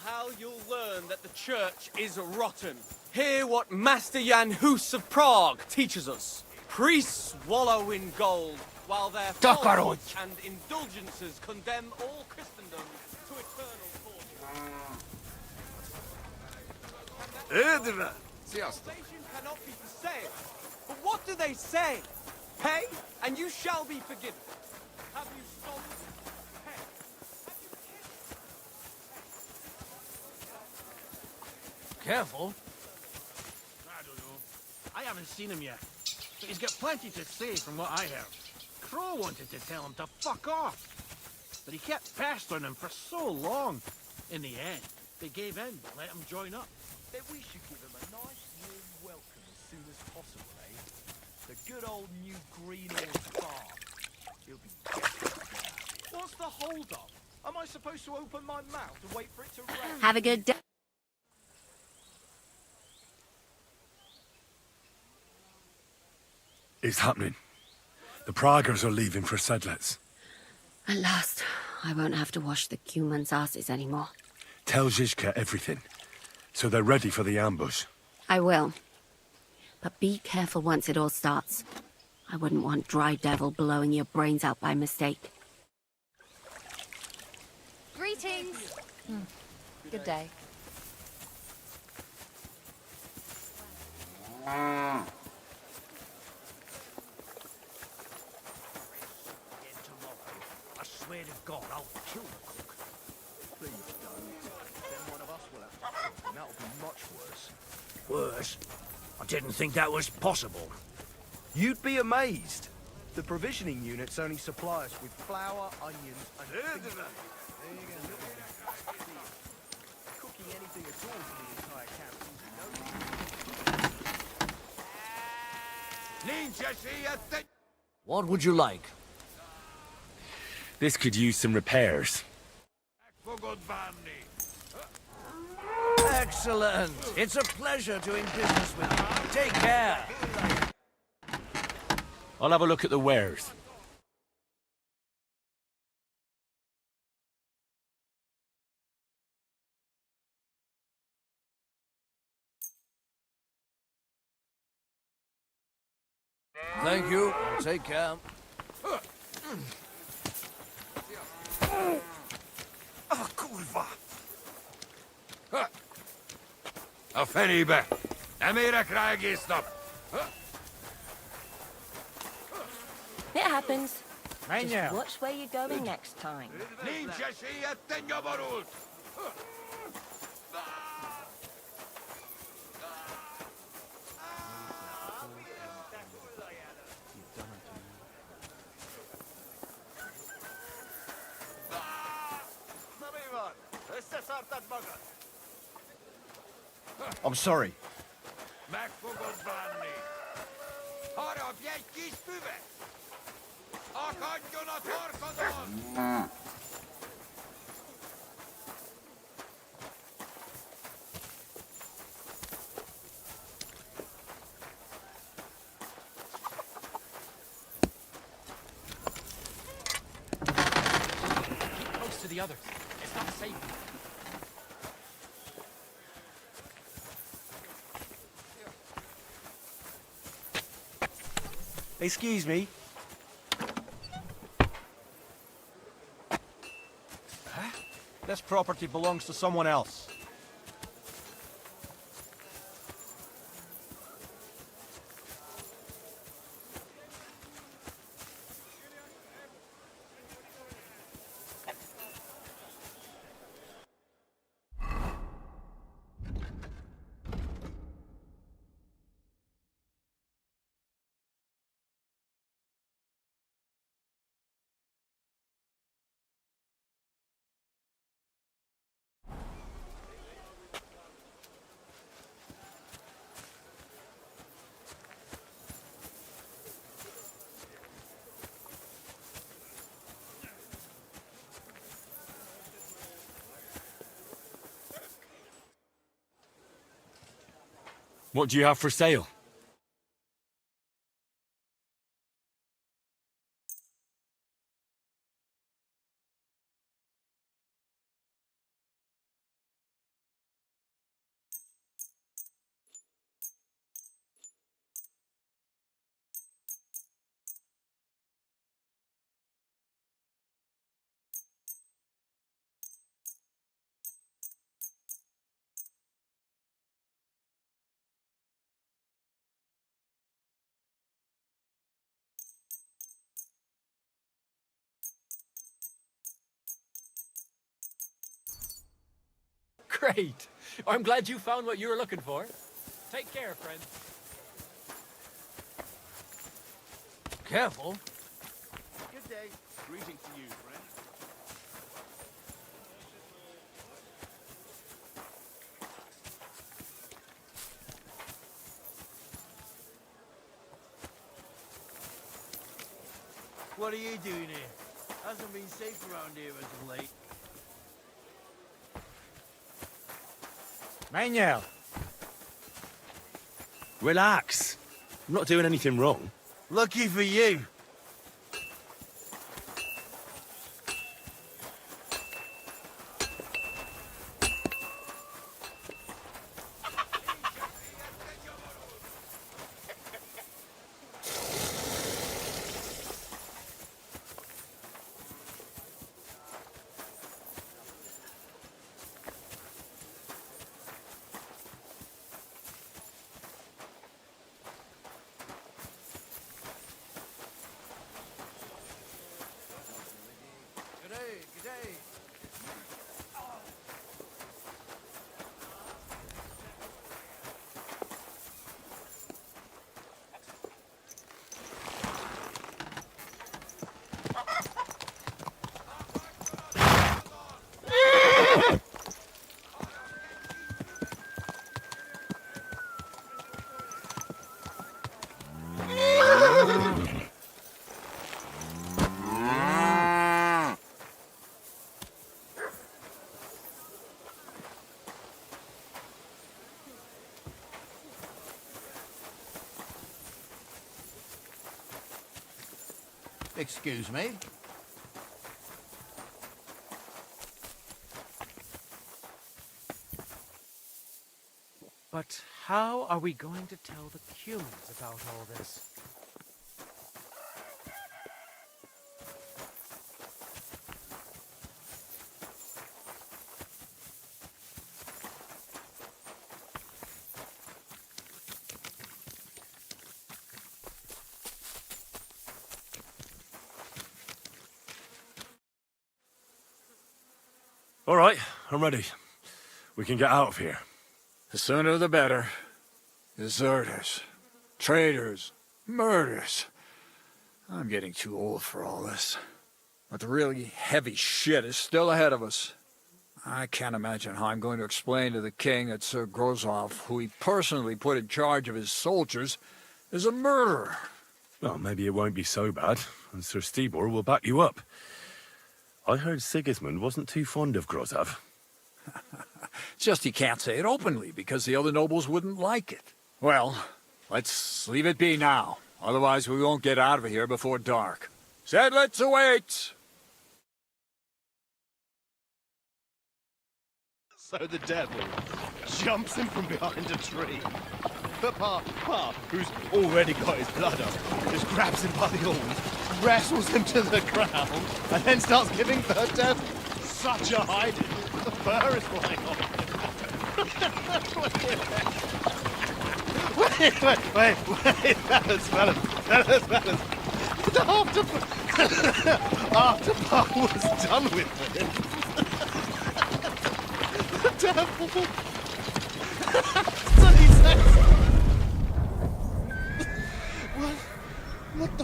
How you'll learn that the church is rotten. Hear what Master Jan Hus of Prague teaches us. Priests wallow in gold, while their faults and indulgences condemn all Christendom to eternal torture. Salvation cannot be for sale. But what do they say? Pay, and you shall be forgiven. Have you stolen? Careful. I don't know. I haven't seen him yet. But he's got plenty to say from what I heard. Crow wanted to tell him to fuck off. But he kept pestering him for so long. In the end, they gave in and let him join up. Then we should give him a nice warm welcome as soon as possible, eh? The good old new green horse farm. He'll be desperate. What's the hold up? Am I supposed to open my mouth and wait for it to rain? Have a good day. It's happening. The Praguers are leaving for Sedlets. At last, I won't have to wash the Cuman's asses anymore. Tell Zbyshek everything, so they're ready for the ambush. I will. But be careful once it all starts. I wouldn't want Dry Devil blowing your brains out by mistake. Greetings. Good day. I swear to God, I'll kill the cook. Please don't. Then one of us will have to cook, and that'll be much worse. Worse? I didn't think that was possible. You'd be amazed. The provisioning units only supply us with flour, onions, and things. Cooking anything at all for the entire camp seems no. What would you like? This could use some repairs. Excellent. It's a pleasure doing business with you. Take care. I'll have a look at the wares. Thank you. I'll take care. Oh, kurwa! A fenibe! Emire kragi stop! It happens. Menu. Just watch where you're going next time. Ninja shia tenyo barult! I'm sorry. Close to the others. It's not safe. Excuse me. Huh? This property belongs to someone else. What do you have for sale? Great. I'm glad you found what you were looking for. Take care, friend. Careful. Good day. Greetings to you, friend. What are you doing here? Hasn't been safe around here as of late. Manuel. Relax. I'm not doing anything wrong. Lucky for you. Excuse me. But how are we going to tell the humans about all this? All right, I'm ready. We can get out of here. The sooner the better. Deserters, traitors, murders. I'm getting too old for all this. But the really heavy shit is still ahead of us. I can't imagine how I'm going to explain to the king that Sir Grozov, who he personally put in charge of his soldiers, is a murderer. Well, maybe it won't be so bad, and Sir Stibor will back you up. I heard Sigismund wasn't too fond of Grozov. Just he can't say it openly, because the other nobles wouldn't like it. Well, let's leave it be now. Otherwise we won't get out of here before dark. Sedlets await! So the devil jumps in from behind a tree. But Pa, who's already got his blood up, just grabs him by the horns, wrestles him to the ground, and then starts giving the devil such a hiding. The fur is flying off. Wait, fellas. After Pa was done with it, the devil... So he says... What the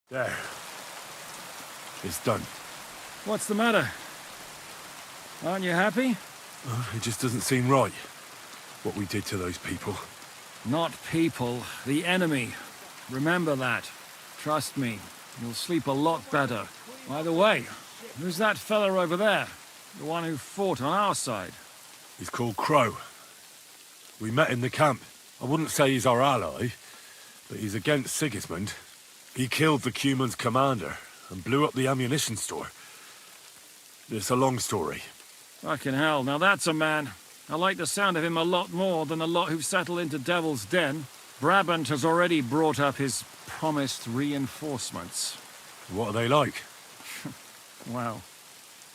There. It's done. What's the matter? Aren't you happy? Oh, it just doesn't seem right, what we did to those people. Not people, the enemy. Remember that. Trust me, you'll sleep a lot better. By the way, who's that fella over there? The one who fought on our side? He's called Crow. We met in the camp. I wouldn't say he's our ally, but he's against Sigismund. He killed the Cuman's commander and blew up the ammunition store. It's a long story. Fucking hell, now that's a man. I like the sound of him a lot more than a lot who've settled into Devil's Den. Brabant has already brought up his promised reinforcements. What are they like? Well,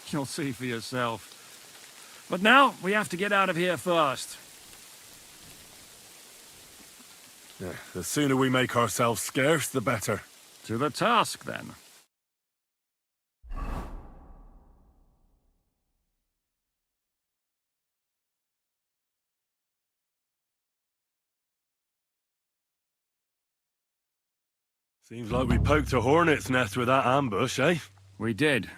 you'll see for yourself. But now, we have to get out of here first. Yeah, the sooner we make ourselves scarce, the better. To the task, then. Seems like we poked a hornet's nest with that ambush, eh? We did.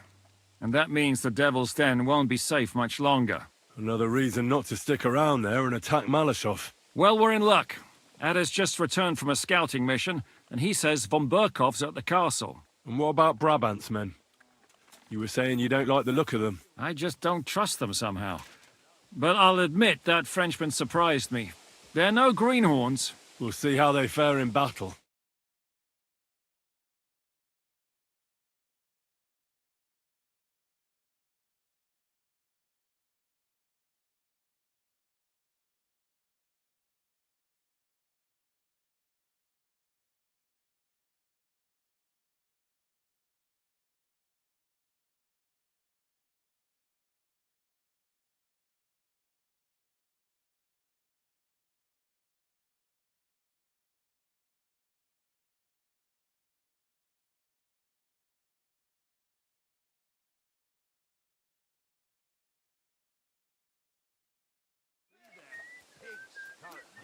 And that means the Devil's Den won't be safe much longer. Another reason not to stick around there and attack Malashov. Well, we're in luck. Ada's just returned from a scouting mission, and he says von Burkov's at the castle. And what about Brabant's men? You were saying you don't like the look of them. I just don't trust them somehow. But I'll admit that Frenchman surprised me. They're no greenhorns. We'll see how they fare in battle.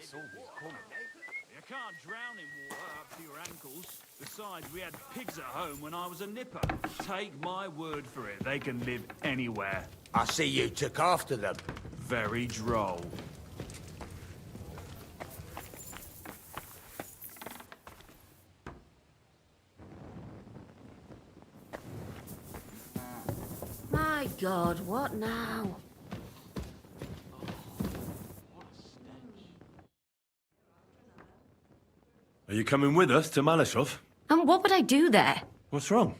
You can't drown in water up to your ankles. Besides, we had pigs at home when I was a nipper. Take my word for it, they can live anywhere. I see you took after them. Very droll. My God, what now? Are you coming with us to Malashov? And what would I do there? What's wrong?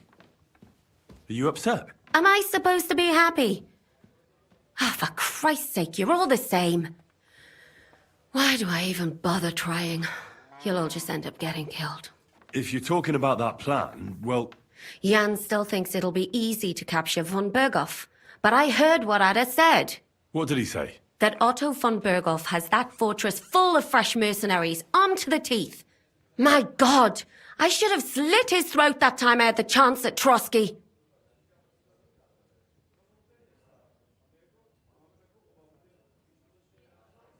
Are you upset? Am I supposed to be happy? Ah, for Christ's sake, you're all the same. Why do I even bother trying? You'll all just end up getting killed. If you're talking about that plan, well... Jan still thinks it'll be easy to capture von Berghoff, but I heard what Ada said. What did he say? That Otto von Berghoff has that fortress full of fresh mercenaries, armed to the teeth. My God! I should have slit his throat that time I had the chance at Trotsky.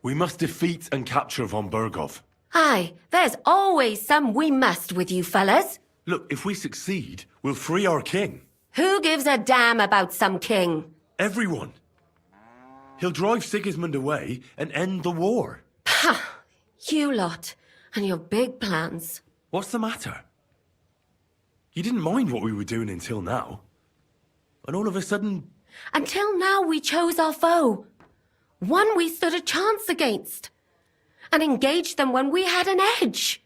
We must defeat and capture von Berghoff. Aye, there's always some we must with you fellas. Look, if we succeed, we'll free our king. Who gives a damn about some king? Everyone. He'll drive Sigismund away and end the war. Ha! You lot, and your big plans. What's the matter? You didn't mind what we were doing until now. And all of a sudden... Until now we chose our foe. One we stood a chance against. And engaged them when we had an edge.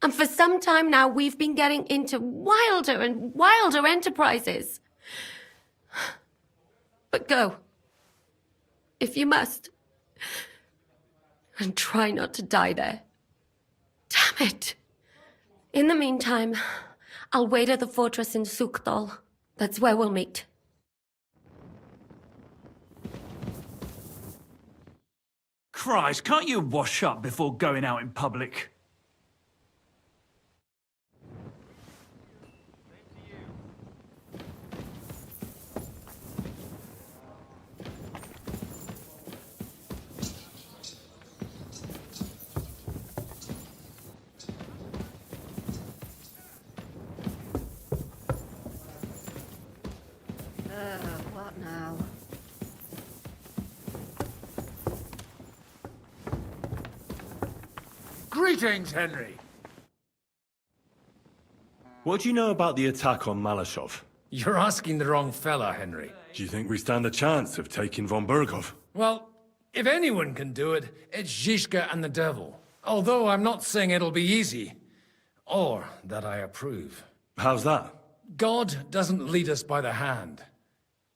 And for some time now we've been getting into wilder and wilder enterprises. But go. If you must. And try not to die there. Damn it. In the meantime, I'll wait at the fortress in Sukdal. That's where we'll meet. Christ, can't you wash up before going out in public? What now? Greetings, Henry. What do you know about the attack on Malashov? You're asking the wrong fella, Henry. Do you think we stand a chance of taking von Berghoff? Well, if anyone can do it, it's Zbyszek and the devil. Although I'm not saying it'll be easy. Or that I approve. How's that? God doesn't lead us by the hand.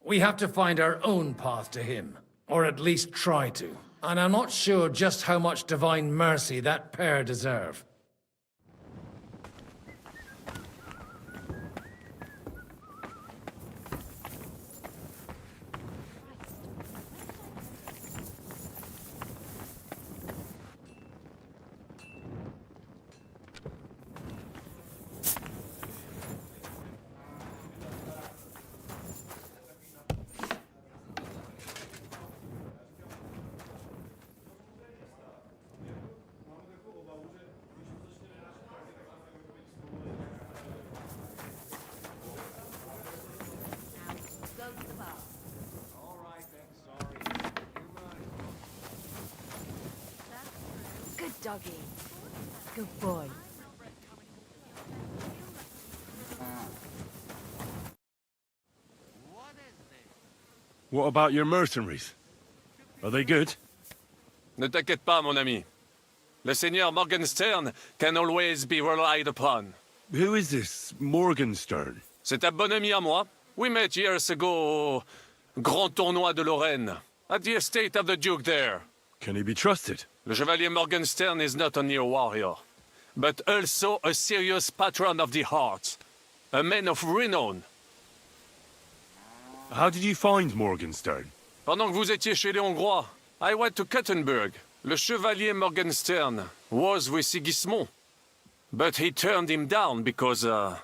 We have to find our own path to him. Or at least try to. And I'm not sure just how much divine mercy that pair deserve. Good doggy. Good boy. What about your mercenaries? Are they good? Ne t'inquiète pas, mon ami. Le Seigneur Morgenstern can always be relied upon. Who is this Morgenstern? C'est un bon ami à moi. We met years ago au Grand Tournoi de Lorraine, at the estate of the Duke there. Can he be trusted? Le Chevalier Morgenstern is not only a warrior, but also a serious patron of the heart. A man of renown. How did you find Morgenstern? Pendant que vous étiez chez les Hongrois, I went to Kettenberg. Le Chevalier Morgenstern was with Sigismund. But he turned him down because, le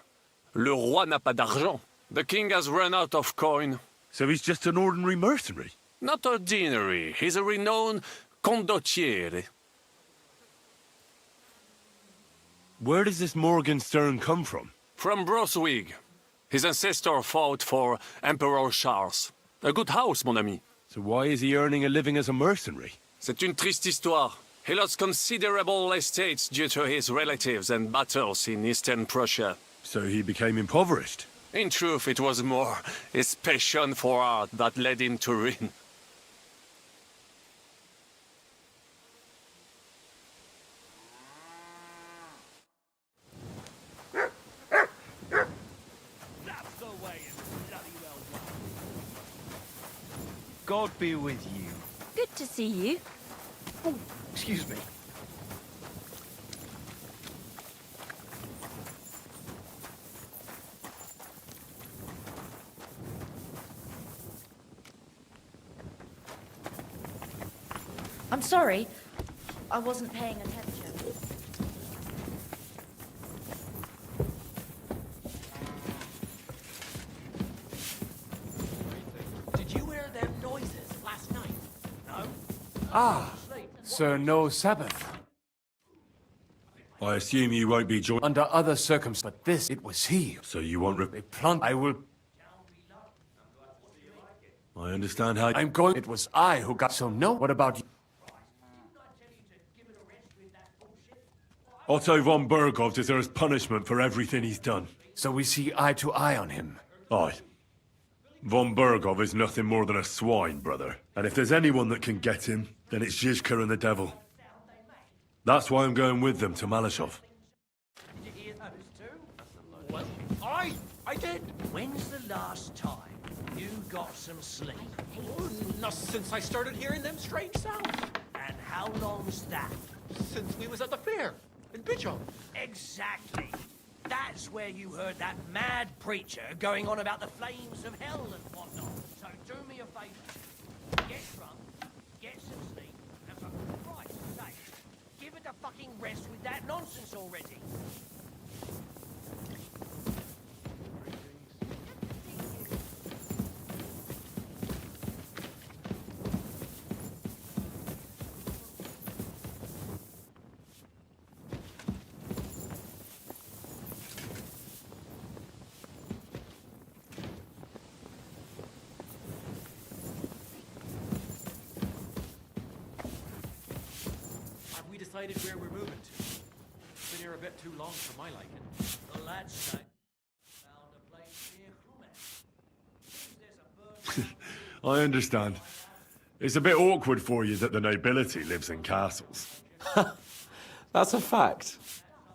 roi n'a pas d'argent. The king has run out of coin. So he's just an ordinary mercenary? Not ordinary. He's a renowned condottiere. Where does this Morgenstern come from? From Brunswick. His ancestor fought for Emperor Charles. A good house, mon ami. So why is he earning a living as a mercenary? C'est une triste histoire. He lost considerable estates due to his relatives and battles in eastern Prussia. So he became impoverished? In truth, it was more his passion for art that led him to ruin. God be with you. Good to see you. Oh, excuse me. I'm sorry. I wasn't paying attention. Did you hear them noises last night? No? Ah, so no Sabbath. I assume you won't be joined. Under other circumstances, but this, it was he. So you won't I will... I understand how... I'm going... It was I who got... So no, what about you? Otto von Berghoff deserves punishment for everything he's done. So we see eye to eye on him. Aye. Von Berghoff is nothing more than a swine, brother. And if there's anyone that can get him, then it's Zbyshek and the devil. That's why I'm going with them to Malashov. Did you hear those too? Well, I did. When's the last time you got some sleep? Oh, not since I started hearing them strange sounds. And how long's that? Since we was at the fair in Bishop. Exactly. That's where you heard that mad preacher going on about the flames of hell and whatnot. So do me a favor. Get drunk, get some sleep, and for Christ's sake, give it a fucking rest with that nonsense already. Decided where we're moving to. Been here a bit too long for my liking. The lads say found a place near Krumet. I understand. It's a bit awkward for you that the nobility lives in castles. That's a fact.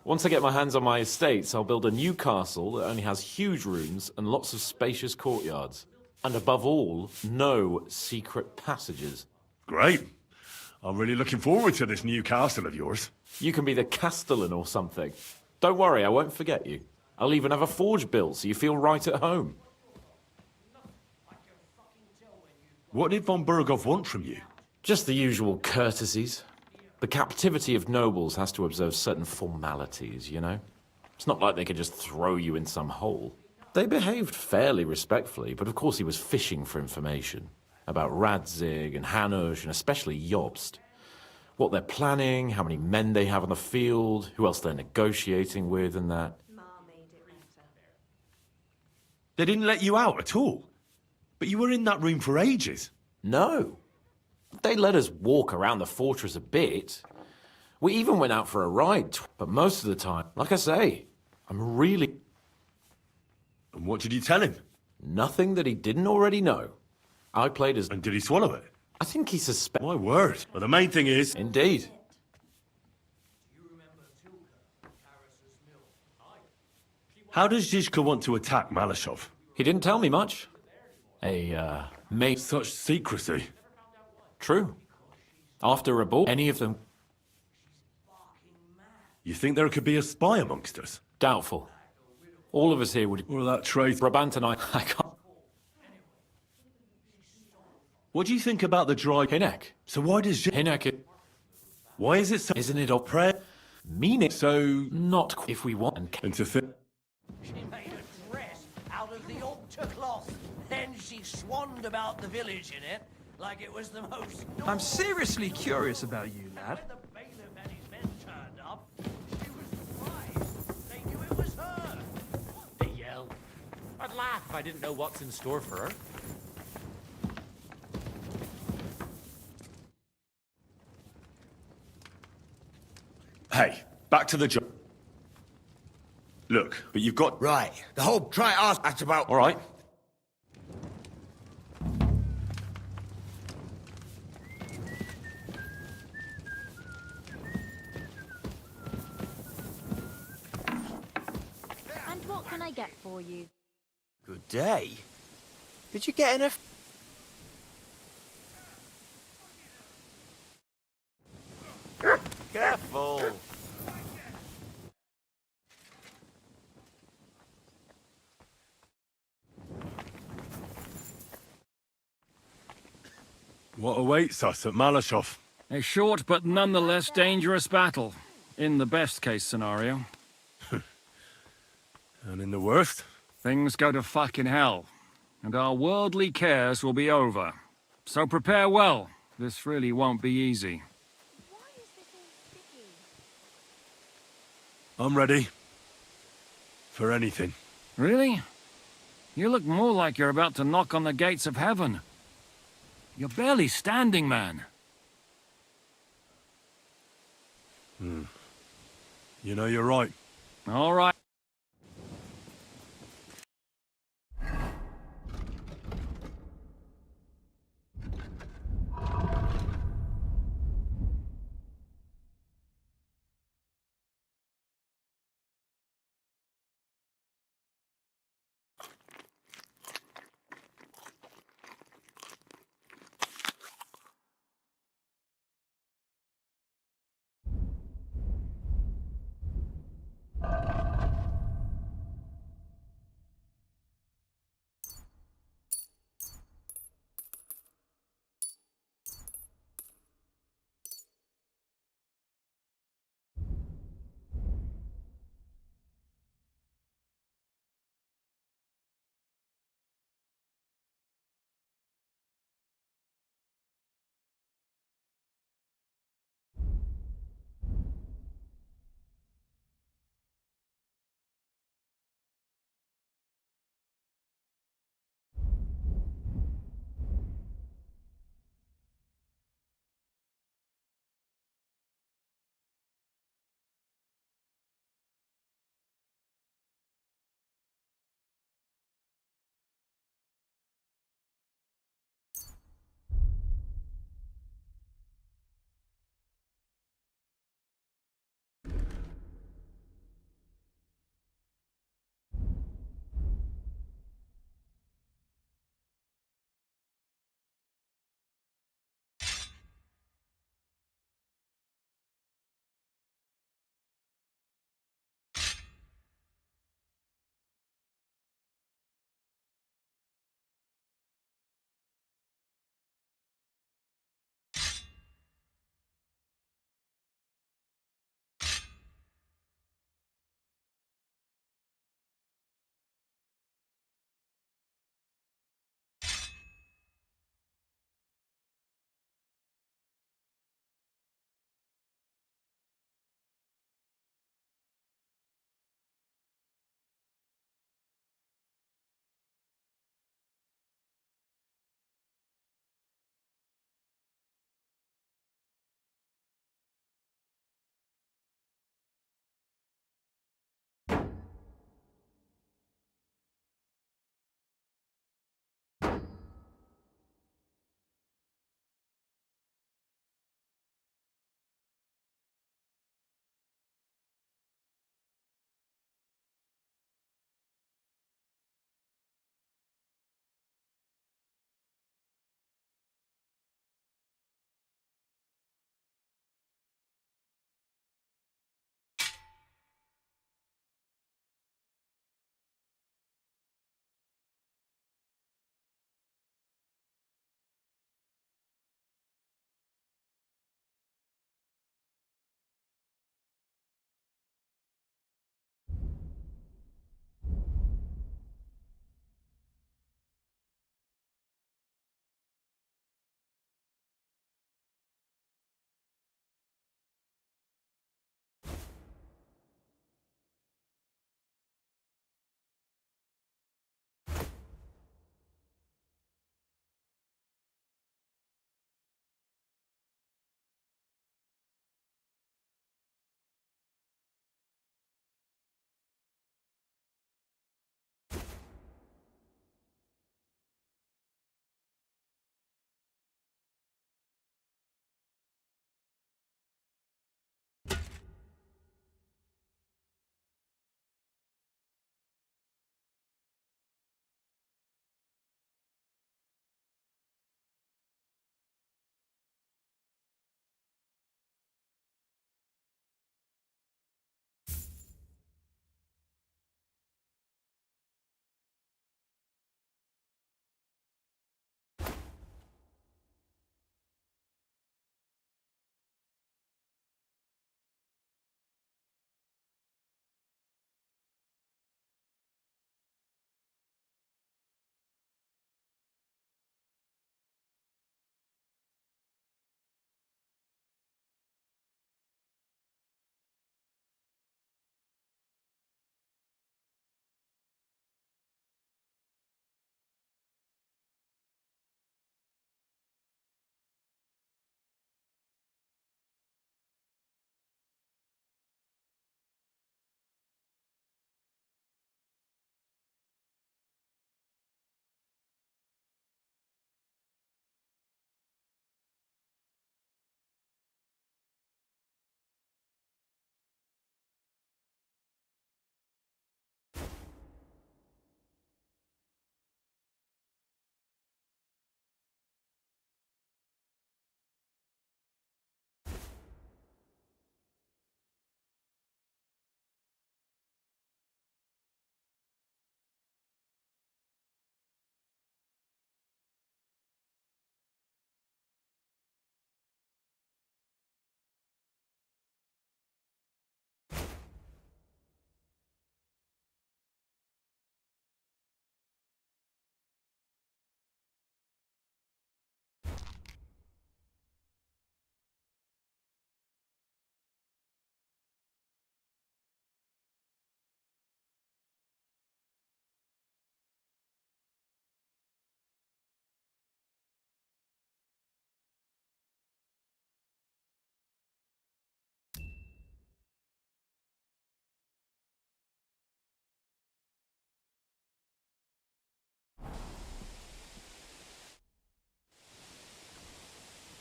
Once I get my hands on my estates, I'll build a new castle that only has huge rooms and lots of spacious courtyards. And above all, no secret passages. Great. I'm really looking forward to this new castle of yours. You can be the castellan or something. Don't worry, I won't forget you. I'll even have a forge built so you feel right at home. What did von Berghoff want from you? Just the usual courtesies. The captivity of nobles has to observe certain formalities, you know? It's not like they could just throw you in some hole. They behaved fairly respectfully, but of course he was fishing for information. About Radzig and Hanush and especially Jobst. What they're planning, how many men they have on the field, who else they're negotiating with and that. They didn't let you out at all? But you were in that room for ages. No. They let us walk around the fortress a bit. We even went out for a ride, but most of the time, like I say, I'm really... And what did you tell him? Nothing that he didn't already know. I played as... And did he swallow it? I think he suspected... My word. Well, the main thing is... Indeed. How does Zbyszek want to attack Malashov? He didn't tell me much. Mate. Such secrecy. True. After a ball, any of them... You think there could be a spy amongst us? Doubtful. All of us here would... Or that traitor... Brabant and I can't... What do you think about the dry... Hinek. So why does... Hinek... Why is it so... Isn't it all prayer? Meaning... So... Not if we want... And to fit... She made a dress out of the altar cloth. Then she swanned about the village in it like it was the most... I'm seriously curious about you, lad. When the bailiff and his men turned up, she was surprised. They knew it was her. They yell. I'd laugh if I didn't know what's in store for her. Hey, back to the job. Look, but you've got... Right. The whole try ask that's about... All right. And what can I get for you? Good day. Did you get enough... Careful! What awaits us at Malashov? A short but nonetheless dangerous battle, in the best-case scenario. And in the worst? Things go to fucking hell, and our worldly cares will be over. So prepare well. This really won't be easy. I'm ready. For anything. Really? You look more like you're about to knock on the gates of heaven. You're barely standing, man. You know, you're right. All right.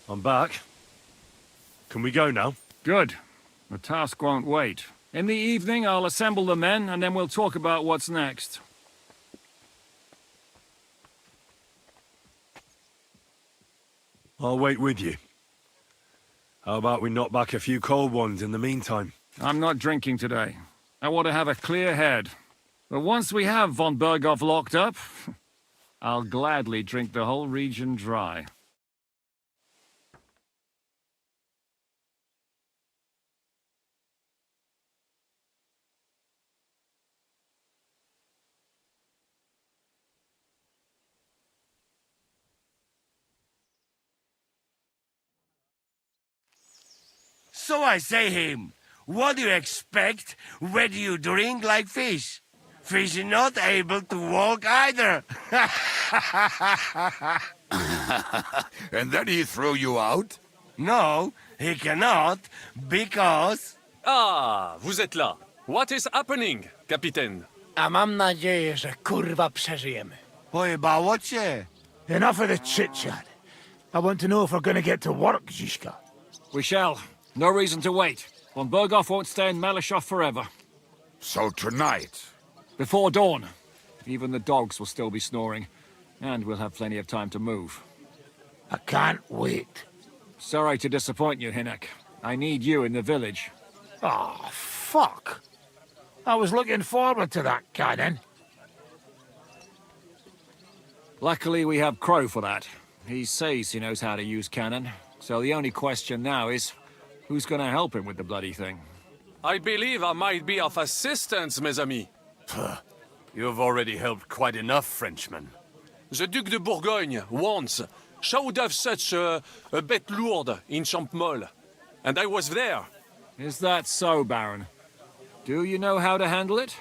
I'm back. Can we go now? Good. The task won't wait. In the evening, I'll assemble the men, and then we'll talk about what's next. I'll wait with you. How about we knock back a few cold ones in the meantime? I'm not drinking today. I want to have a clear head. But once we have von Berghoff locked up, I'll gladly drink the whole region dry. So I say him, what do you expect when you drink like fish? Fish is not able to walk either. And then he threw you out? No, he cannot, because... Ah, vous êtes là. What is happening, Capitaine? A mam nadzieję, że kurwa przeżyjemy. Pojebało cię. Enough of the chit-chat. I want to know if we're gonna get to work, Zbyszek. We shall. No reason to wait. Von Berghoff won't stay in Malashov forever. So tonight? Before dawn. Even the dogs will still be snoring. And we'll have plenty of time to move. I can't wait. Sorry to disappoint you, Hinek. I need you in the village. Oh, fuck. I was looking forward to that cannon. Luckily, we have Crow for that. He says he knows how to use cannon. So the only question now is, who's gonna help him with the bloody thing? I believe I might be of assistance, mes amis. You've already helped quite enough, Frenchman. The Duc de Bourgogne, once, showed off such a bête lourde in Champmol. And I was there. Is that so, Baron? Do you know how to handle it?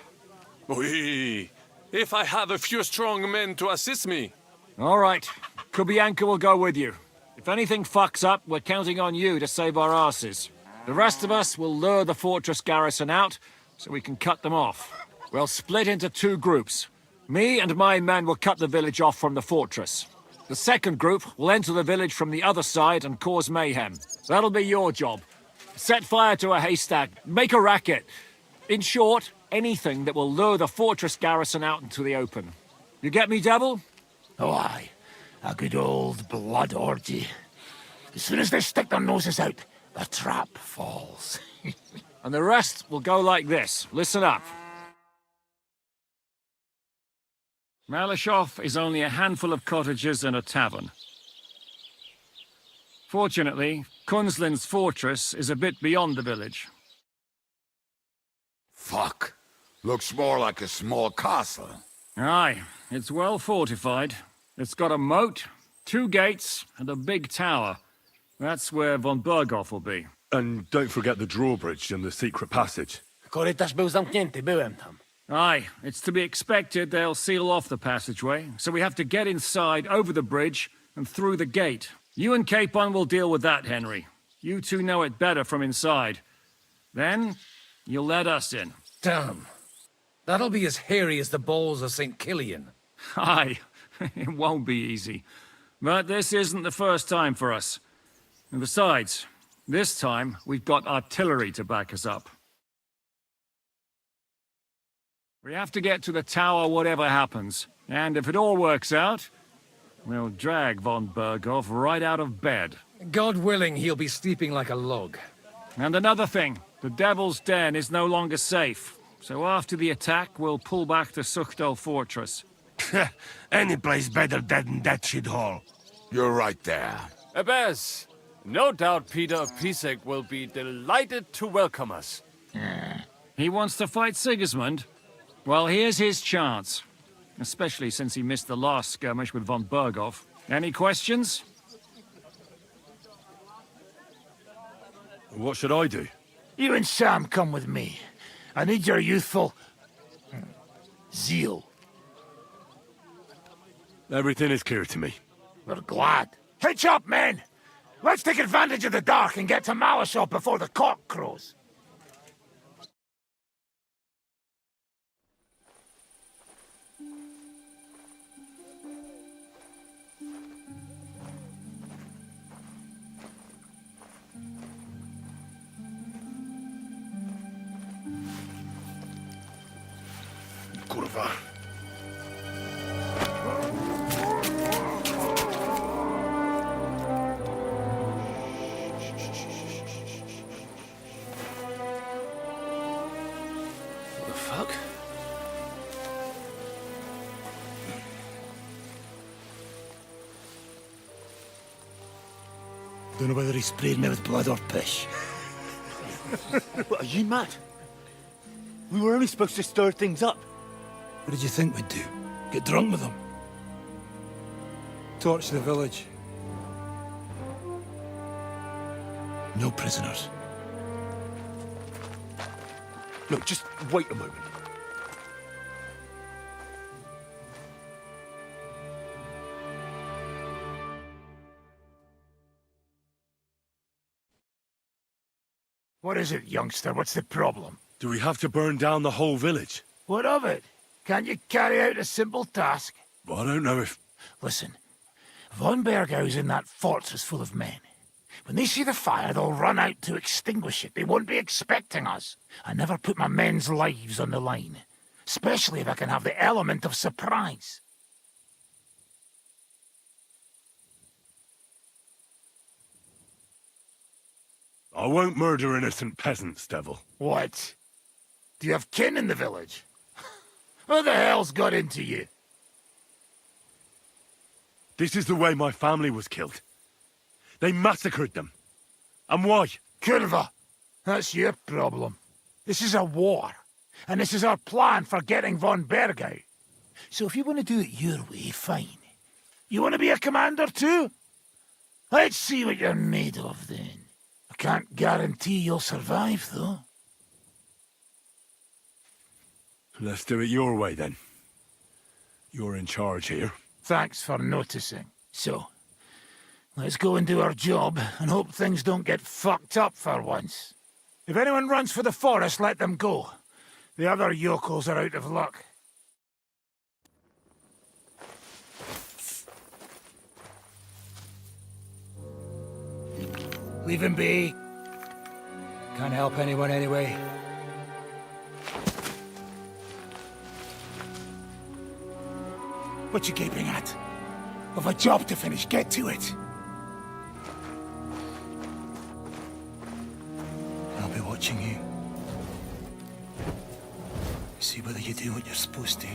Oui, if I have a few strong men to assist me. All right. Kubianka will go with you. If anything fucks up, we're counting on you to save our asses. The rest of us will lure the fortress garrison out, so we can cut them off. We'll split into two groups. Me and my men will cut the village off from the fortress. The second group will enter the village from the other side and cause mayhem. That'll be your job. Set fire to a haystack, make a racket. In short, anything that will lure the fortress garrison out into the open. You get me, Devil? Oh, aye. A good old blood orgy. As soon as they stick their noses out, the trap falls. And the rest will go like this. Listen up. Malashov is only a handful of cottages and a tavern. Fortunately, Kunzlin's fortress is a bit beyond the village. Fuck. Looks more like a small castle. Aye, it's well fortified. It's got a moat, 2 gates, and a big tower. That's where von Berghoff will be. And don't forget the drawbridge and the secret passage. Korytarz był zamknięty, byłem tam. Aye, it's to be expected they'll seal off the passageway, so we have to get inside, over the bridge, and through the gate. You and Capon will deal with that, Henry. You two know it better from inside. Then, you'll let us in. Damn. That'll be as hairy as the balls of St. Killian. Aye, it won't be easy. But this isn't the first time for us. And besides, this time we've got artillery to back us up. We have to get to the tower whatever happens. And if it all works out, we'll drag von Berghoff right out of bed. God willing, he'll be sleeping like a log. And another thing, the Devil's Den is no longer safe. So after the attack, we'll pull back to Suchdol Fortress. Any place better than that shithole. You're right there. Abbas, no doubt Peter of Pisek will be delighted to welcome us. He wants to fight Sigismund? Well, here's his chance. Especially since he missed the last skirmish with von Berghoff. Any questions? What should I do? You and Sam come with me. I need your youthful... zeal. Everything is clear to me. We're glad. Hitch up, men! Let's take advantage of the dark and get to Malashov before the cock crows. kurwa. What the fuck? Don't know whether he sprayed me with blood or piss. What, are you mad? We were only supposed to stir things up. What did you think we'd do? Get drunk with them? Torch the village. No prisoners. Look, just wait a moment. What is it, youngster? What's the problem? Do we have to burn down the whole village? What of it? Can't you carry out a simple task? Well, I don't know if... Listen, von Bergau's in that fortress full of men. When they see the fire, they'll run out to extinguish it. They won't be expecting us. I never put my men's lives on the line, especially if I can have the element of surprise. I won't murder innocent peasants, Devil. What? Do you have kin in the village? Who the hell's got into you? This is the way my family was killed. They massacred them. And why? Kurva, that's your problem. This is a war, and this is our plan for getting von Bergau. So if you want to do it your way, fine. You want to be a commander too? Let's see what you're made of then. I can't guarantee you'll survive, though. Let's do it your way, then. You're in charge here. Thanks for noticing. So, let's go and do our job, and hope things don't get fucked up for once. If anyone runs for the forest, let them go. The other yokels are out of luck. Leave him be. Can't help anyone anyway. What you gaping at? We've a job to finish. Get to it. I'll be watching you. See whether you do what you're supposed to.